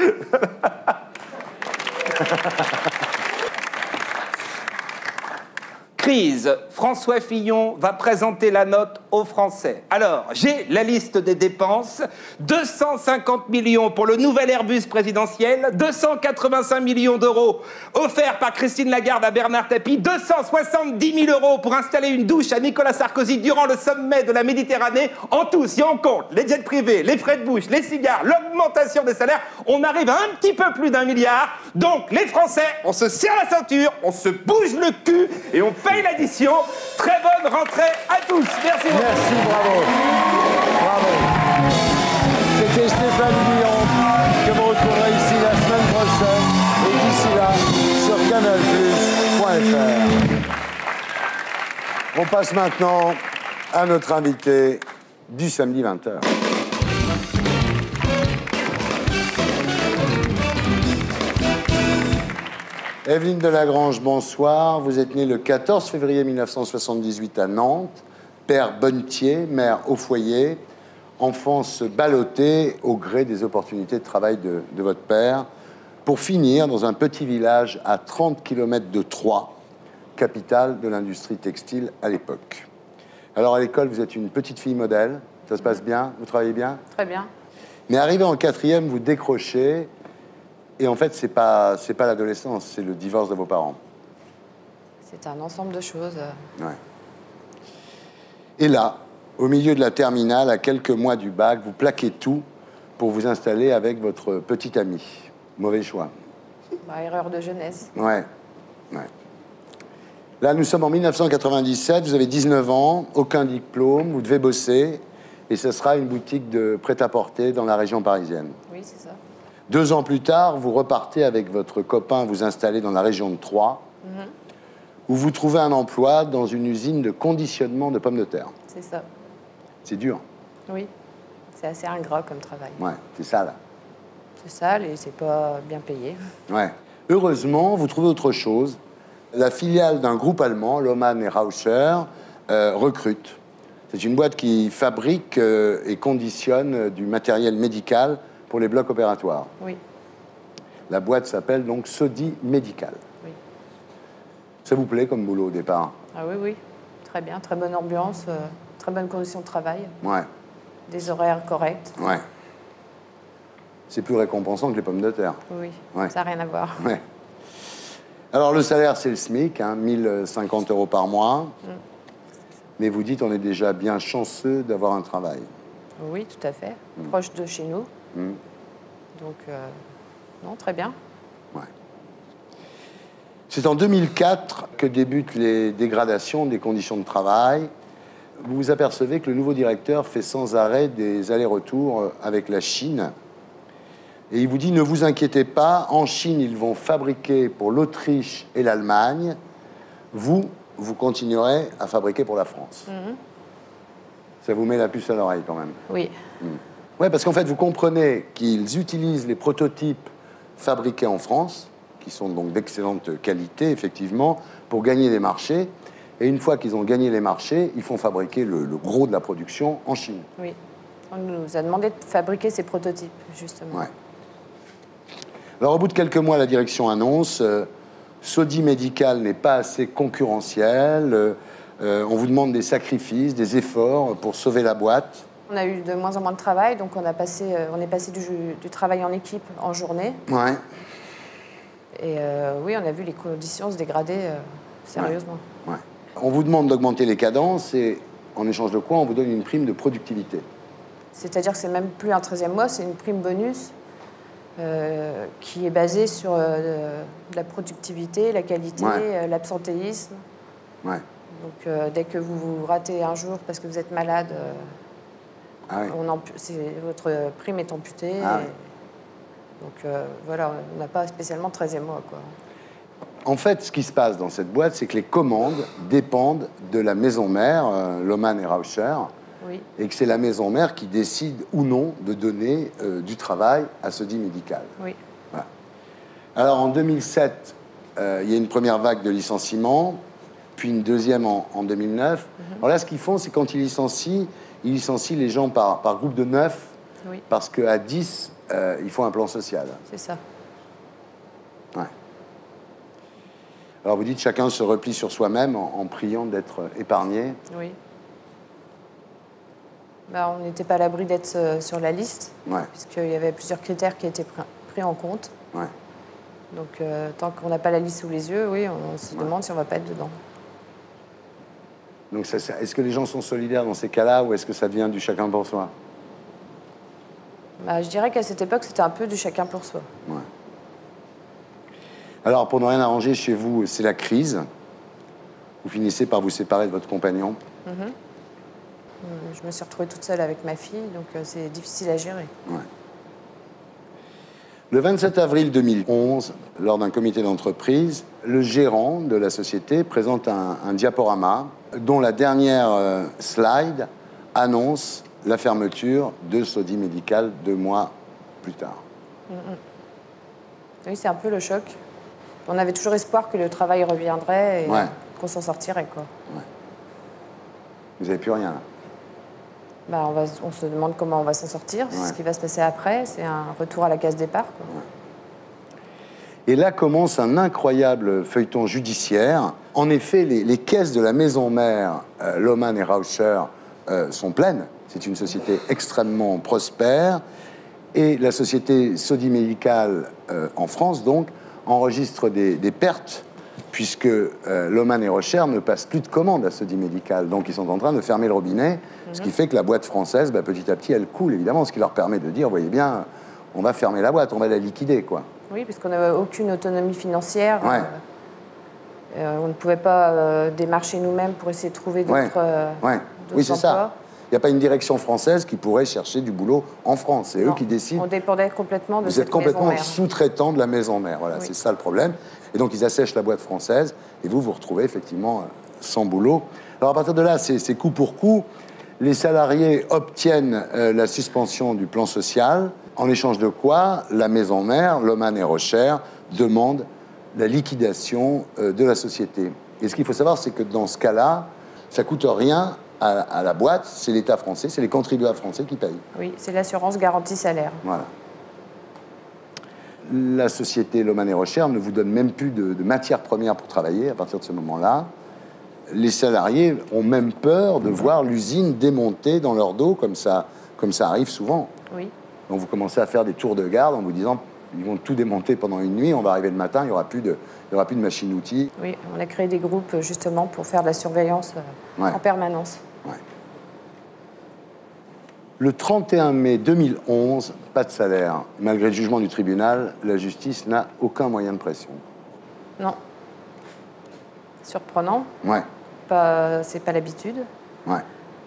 Crise. François Fillon va présenter la note aux Français. Alors, j'ai la liste des dépenses. 250 millions pour le nouvel Airbus présidentiel, 285 millions d'euros offerts par Christine Lagarde à Bernard Tapie, 270 000 € pour installer une douche à Nicolas Sarkozy durant le sommet de la Méditerranée. En tout, si on compte les jets privés, les frais de bouche, les cigares, l'augmentation des salaires, on arrive à un petit peu plus d'1 milliard. Donc, les Français, on se serre la ceinture, on se bouge le cul et on paye l'addition. Très bonne rentrée à tous. Merci beaucoup.
Merci, bravo. Bravo. C'était Stéphane Guillon que vous retrouverez ici la semaine prochaine et d'ici là sur canalplus.fr. On passe maintenant à notre invité du samedi 20h. Evelyne Delagrange, bonsoir. Vous êtes née le 14 février 1978 à Nantes, père bonnetier, mère au foyer, enfance ballottée au gré des opportunités de travail de votre père. pour finir dans un petit village à 30 km de Troyes, capitale de l'industrie textile à l'époque. Alors à l'école, vous êtes une petite fille modèle, ça se passe bien, vous travaillez bien?
Très bien.
Mais arrivé en 4e, vous décrochez, et en fait, c'est pas l'adolescence, c'est le divorce de vos parents.
C'est un ensemble de choses.
Ouais. Et là, au milieu de la terminale, à quelques mois du bac, vous plaquez tout pour vous installer avec votre petite amie. Mauvais choix.
Bah, erreur de jeunesse.
Ouais. Là, nous sommes en 1997, vous avez 19 ans, aucun diplôme, vous devez bosser, et ce sera une boutique de prêt-à-porter dans la région parisienne.
Oui, c'est ça.
2 ans plus tard, vous repartez avec votre copain vous installer dans la région de Troyes, où vous trouvez un emploi dans une usine de conditionnement de pommes de terre.
C'est ça.
C'est dur.
Oui, c'est assez ingrat comme travail.
Ouais, c'est sale.
C'est sale et c'est pas bien payé.
Ouais. Heureusement, vous trouvez autre chose. La filiale d'un groupe allemand, Lohmann et Rauscher, recrute. C'est une boîte qui fabrique et conditionne du matériel médical pour les blocs opératoires.
Oui.
La boîte s'appelle donc Sodi Medical.
Oui.
Ça vous plaît comme boulot au départ?
Ah oui, oui. Très bien, très bonne ambiance, très bonnes conditions de travail.
Ouais.
Des horaires corrects.
Ouais. C'est plus récompensant que les pommes de terre.
Oui,
ouais.
Ça n'a rien à voir.
Ouais. Alors, le salaire, c'est le SMIC, 1050 € par mois. Mais vous dites, on est déjà bien chanceux d'avoir un travail.
Oui, tout à fait. Proche de chez nous. Donc, non, très bien.
Ouais. C'est en 2004 que débutent les dégradations des conditions de travail. Vous vous apercevez que le nouveau directeur fait sans arrêt des allers-retours avec la Chine. Et il vous dit, ne vous inquiétez pas, en Chine, ils vont fabriquer pour l'Autriche et l'Allemagne. Vous continuerez à fabriquer pour la France. Ça vous met la puce à l'oreille, quand même.
Oui.
Oui, parce qu'en fait, vous comprenez qu'ils utilisent les prototypes fabriqués en France, qui sont donc d'excellente qualité, effectivement, pour gagner des marchés. Et une fois qu'ils ont gagné les marchés, ils font fabriquer le gros de la production en Chine.
Oui. On nous a demandé de fabriquer ces prototypes, justement.
Ouais. Alors, au bout de quelques mois, la direction annonce Sodi Medical n'est pas assez concurrentiel. On vous demande des sacrifices, des efforts pour sauver la boîte.
On a eu de moins en moins de travail, donc on est passé du travail en équipe en journée.
Ouais.
Et oui, on a vu les conditions se dégrader sérieusement.
Ouais. On vous demande d'augmenter les cadences et en échange de quoi on vous donne une prime de productivité.
C'est-à-dire que c'est même plus un 13e mois, c'est une prime bonus qui est basée sur la productivité, la qualité, l'absentéisme.
Ouais.
Donc dès que vous ratez un jour parce que vous êtes malade, votre prime est amputée. Donc voilà, on n'a pas spécialement 13e mois, quoi.
En fait, ce qui se passe dans cette boîte, c'est que les commandes dépendent de la maison mère, Lohmann et Rauscher, et que c'est la maison mère qui décide ou non de donner du travail à Sodi Medical.
Oui.
Voilà. Alors en 2007, il y a une première vague de licenciements, puis une deuxième en 2009. Alors là, ce qu'ils font, c'est quand ils licencient les gens par groupe de 9, parce qu'à 10, il faut un plan social.
C'est ça.
Ouais. Alors vous dites, chacun se replie sur soi-même en priant d'être épargné.
Oui. Bah, on n'était pas à l'abri d'être sur la liste, puisqu'il y avait plusieurs critères qui étaient pris en compte.
Ouais.
Donc tant qu'on n'a pas la liste sous les yeux, oui, on se demande si on ne va pas être dedans.
Donc est-ce que les gens sont solidaires dans ces cas-là, ou est-ce que ça devient du chacun pour soi?
Bah, je dirais qu'à cette époque, c'était un peu du chacun pour soi.
Ouais. Alors, pour ne rien arranger chez vous, c'est la crise. Vous finissez par vous séparer de votre compagnon.
Je me suis retrouvée toute seule avec ma fille, donc c'est difficile à gérer.
Ouais. Le 27 avril 2011, lors d'un comité d'entreprise, le gérant de la société présente un diaporama dont la dernière slide annonce la fermeture de Sodi Medical 2 mois plus tard.
Oui, c'est un peu le choc. On avait toujours espoir que le travail reviendrait et qu'on s'en sortirait, quoi.
Ouais. Vous n'avez plus rien, là?
Bah, on se demande comment on va s'en sortir, ce qui va se passer après. C'est un retour à la case départ, quoi.
Et là commence un incroyable feuilleton judiciaire. En effet, les caisses de la maison mère, Lohmann et Rauscher, sont pleines. C'est une société extrêmement prospère. Et la société Sodi Médical, en France, donc, enregistre des pertes, puisque Lohmann et Rauscher ne passent plus de commandes à Sodi Médical. Donc, ils sont en train de fermer le robinet, ce qui fait que la boîte française, petit à petit, elle coule, évidemment, ce qui leur permet de dire, voyez bien, on va fermer la boîte, on va la liquider, quoi.
Oui, parce qu'on n'avait aucune autonomie financière.
Ouais.
On ne pouvait pas démarcher nous-mêmes pour essayer de trouver d'autres
Oui, c'est ça. Il n'y a pas une direction française qui pourrait chercher du boulot en France. C'est eux qui décident.
On dépendait complètement de
Vous êtes complètement sous-traitant de la maison mère. Voilà, c'est ça le problème. Et donc, ils assèchent la boîte française et vous vous retrouvez effectivement sans boulot. Alors, à partir de là, c'est coup pour coup. Les salariés obtiennent la suspension du plan social, en échange de quoi la maison mère, Lohmann et Rauscher, demandent la liquidation de la société. Et ce qu'il faut savoir, c'est que dans ce cas-là, ça ne coûte rien à la boîte, c'est l'État français, c'est les contribuables français qui payent.
Oui, c'est l'assurance garantie salaire.
Voilà. La société Lohmann et Rauscher ne vous donne même plus de matières premières pour travailler à partir de ce moment-là. Les salariés ont même peur de voir l'usine démontée dans leur dos, comme ça arrive souvent.
Oui.
Donc vous commencez à faire des tours de garde en vous disant ils vont tout démonter pendant une nuit, on va arriver le matin, il n'y aura plus de machines-outils.
Oui, on a créé des groupes justement pour faire de la surveillance en permanence.
Ouais. Le 31 mai 2011, pas de salaire. Malgré le jugement du tribunal, la justice n'a aucun moyen de pression.
Non. Surprenant.
Ouais.
C'est pas l'habitude.
Ouais.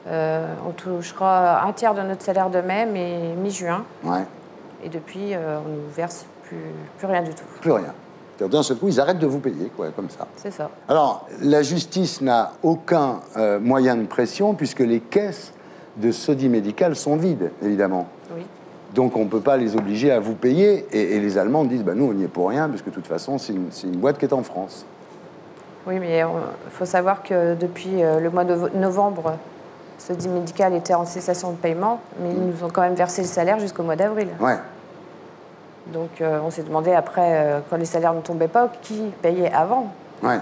On touchera un tiers de notre salaire de mai, mais mi-juin.
Ouais.
Et depuis, on ne nous verse plus rien du tout.
Plus rien. D'un seul coup, ils arrêtent de vous payer, quoi, comme ça.
C'est ça.
Alors, la justice n'a aucun moyen de pression, puisque les caisses de Sodi Médical sont vides, évidemment.
Oui.
Donc, on ne peut pas les obliger à vous payer. Et les Allemands disent, nous, on n'y est pour rien, parce que de toute façon, c'est une boîte qui est en France.
Oui, mais il faut savoir que depuis le mois de novembre, Sodi Médical était en cessation de paiement, mais ils nous ont quand même versé le salaire jusqu'au mois d'avril.
Ouais.
Donc on s'est demandé après, quand les salaires ne tombaient pas, qui payait avant.
Ouais.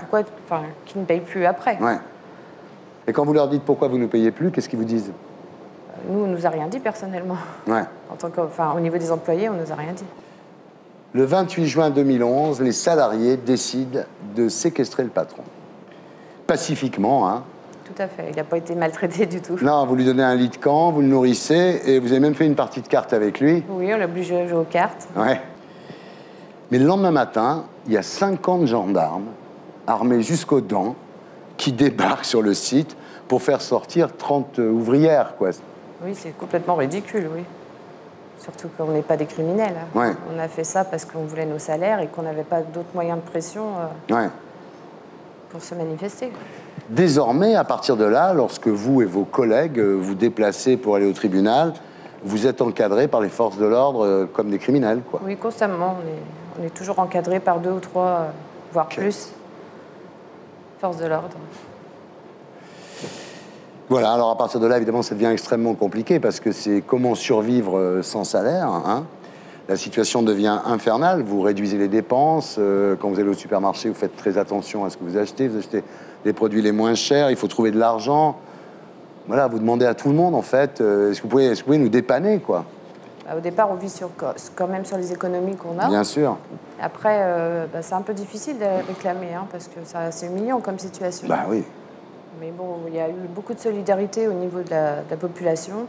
Qui ne paye plus après.
Ouais. Et quand vous leur dites pourquoi vous ne payez plus, qu'est-ce qu'ils vous disent?
Nous, on ne nous a rien dit personnellement.
Ouais.
Au niveau des employés, on ne nous a rien dit.
Le 28 juin 2011, les salariés décident de séquestrer le patron. Pacifiquement, hein.
Tout à fait. Il n'a pas été maltraité du tout.
Non, vous lui donnez un lit de camp, vous le nourrissez, et vous avez même fait une partie de cartes avec lui.
Oui, on l'a obligé à jouer aux cartes.
Ouais. Mais le lendemain matin, il y a 50 gendarmes, armés jusqu'aux dents, qui débarquent sur le site pour faire sortir 30 ouvrières, quoi.
Oui, c'est complètement ridicule, oui. Surtout qu'on n'est pas des criminels.
Ouais.
On a fait ça parce qu'on voulait nos salaires et qu'on n'avait pas d'autres moyens de pression pour se manifester.
Désormais, à partir de là, lorsque vous et vos collègues vous déplacez pour aller au tribunal, vous êtes encadrés par les forces de l'ordre comme des criminels, quoi.
Oui, constamment. On est toujours encadrés par 2 ou 3, voire plus, forces de l'ordre.
Voilà, alors à partir de là, évidemment, ça devient extrêmement compliqué parce que c'est comment survivre sans salaire, hein. La situation devient infernale, vous réduisez les dépenses, quand vous allez au supermarché, vous faites très attention à ce que vous achetez les produits les moins chers, il faut trouver de l'argent. Voilà, vous demandez à tout le monde, en fait, est-ce que vous pouvez nous dépanner, quoi?
Au départ, on vit quand même sur les économies qu'on a.
Bien sûr.
Après, c'est un peu difficile de réclamer, hein, parce que c'est humiliant comme situation.
Bah oui.
Mais bon, il y a eu beaucoup de solidarité au niveau de la population.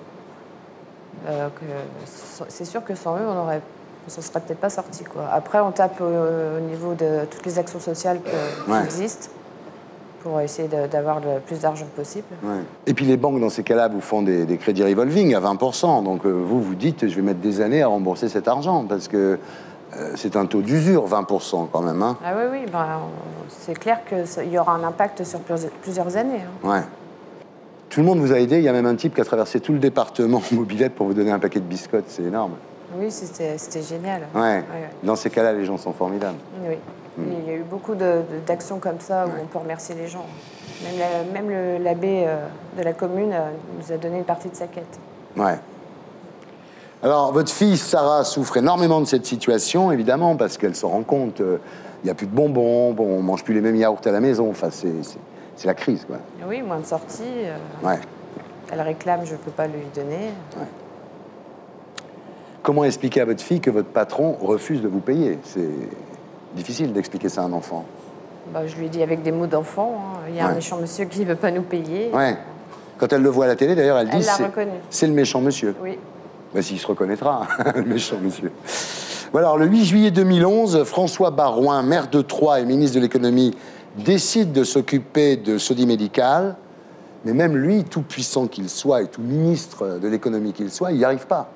C'est sûr que sans eux, on ne s'en serait peut-être pas sorti, quoi. Après, on tape au niveau de toutes les actions sociales qui existent pour essayer d'avoir le plus d'argent possible. Ouais.
Et puis les banques, dans ces cas-là, vous font des crédits revolving à 20%. Donc vous dites, je vais mettre des années à rembourser cet argent, parce que c'est un taux d'usure, 20% quand même. Hein.
Ah oui, c'est clair qu'il y aura un impact sur plusieurs années. Hein.
Ouais. Tout le monde vous a aidé. Il y a même un type qui a traversé tout le département mobilette pour vous donner un paquet de biscottes. C'est énorme.
Oui, c'était génial.
Ouais. Dans ces cas-là, les gens sont formidables.
Oui. Il y a eu beaucoup d'actions comme ça où on peut remercier les gens. Même l'abbé de la commune nous a donné une partie de sa quête.
Ouais. Alors, votre fille, Sarah, souffre énormément de cette situation, évidemment, parce qu'elle se rend compte, il n'y a plus de bonbons, on ne mange plus les mêmes yaourts à la maison, enfin, c'est la crise, quoi.
Oui, moins de sorties.
Ouais.
Elle réclame, je ne peux pas lui donner.
Ouais. Comment expliquer à votre fille que votre patron refuse de vous payer? C'est difficile d'expliquer ça à un enfant.
Bah, je lui dis avec des mots d'enfant. Hein. Il y a un méchant monsieur qui ne veut pas nous payer.
Ouais. Quand elle le voit à la télé, d'ailleurs, elle dit c'est le méchant monsieur.
Oui.
Bah, s'il se reconnaîtra, le méchant monsieur. Voilà, alors, le 8 juillet 2011, François Baroin, maire de Troyes et ministre de l'économie, décide de s'occuper de Sodi Médical. Mais même lui, tout puissant qu'il soit et tout ministre de l'économie qu'il soit, il n'y arrive pas.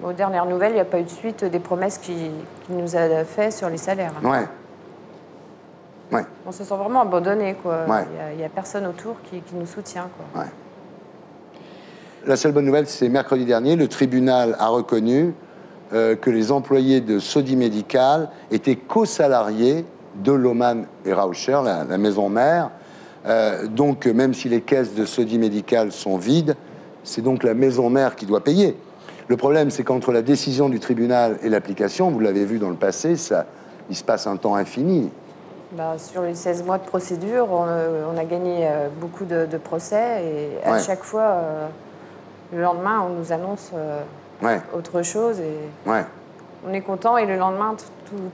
Aux dernières nouvelles, il n'y a pas eu de suite des promesses qu'il nous a fait sur les salaires.
Ouais. Ouais.
On se sent vraiment abandonné, quoi.
Ouais.
Il n'y a personne autour qui nous soutient, quoi.
Ouais. La seule bonne nouvelle, c'est mercredi dernier, le tribunal a reconnu que les employés de Sodi Médical étaient co-salariés de Lohmann et Rauscher, la maison mère. Donc, même si les caisses de Sodi Médical sont vides, c'est donc la maison mère qui doit payer. Le problème, c'est qu'entre la décision du tribunal et l'application, vous l'avez vu dans le passé, il se passe un temps infini.
Bah, sur les 16 mois de procédure, on a gagné beaucoup de procès et à chaque fois, le lendemain, on nous annonce autre chose et on est content et le lendemain,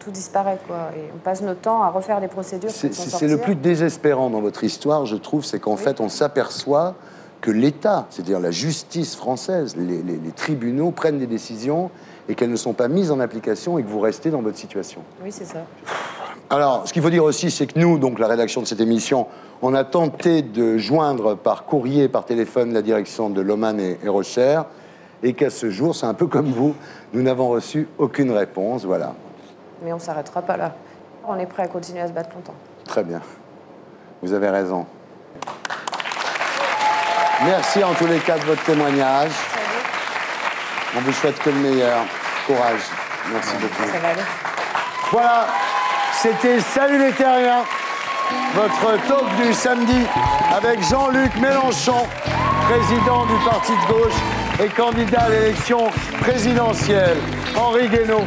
tout disparaît, quoi. Et on passe notre temps à refaire des procédures pour s'en sortir.
C'est le plus désespérant dans votre histoire, je trouve, c'est qu'en fait, on s'aperçoit que l'État, c'est-à-dire la justice française, les tribunaux prennent des décisions et qu'elles ne sont pas mises en application et que vous restez dans votre situation.
Oui, c'est ça.
Alors, ce qu'il faut dire aussi, c'est que nous, donc la rédaction de cette émission, on a tenté de joindre par courrier, par téléphone, la direction de Lohmann et Rauscher, et qu'à ce jour, c'est un peu comme vous, nous n'avons reçu aucune réponse, voilà.
Mais on ne s'arrêtera pas là. On est prêt à continuer à se battre longtemps.
Très bien. Vous avez raison. Merci en tous les cas de votre témoignage. On vous souhaite que le meilleur. Courage. Merci beaucoup.
Ça va aller.
Voilà, c'était Salut les Terriens, votre talk du samedi avec Jean-Luc Mélenchon, président du parti de gauche et candidat à l'élection présidentielle. Henri Guénaud,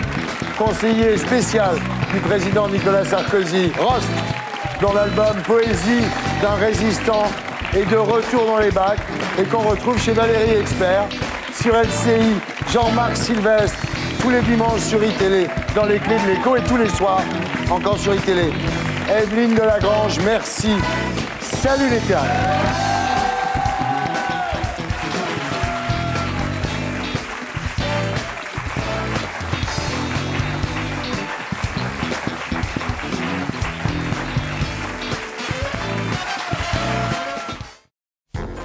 conseiller spécial du président Nicolas Sarkozy. Rost, dans l'album Poésie d'un résistant et de Retour dans les bacs, et qu'on retrouve chez Valérie Expert, sur LCI, Jean-Marc Sylvestre, tous les dimanches sur iTélé, dans les clés de l'écho, et tous les soirs, encore sur iTélé. Evelyne Delagrange, merci. Salut les Terriens.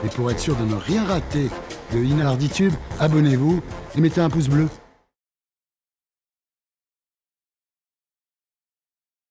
Et pour être sûr de ne rien rater de Inarditube, abonnez-vous et mettez un pouce bleu.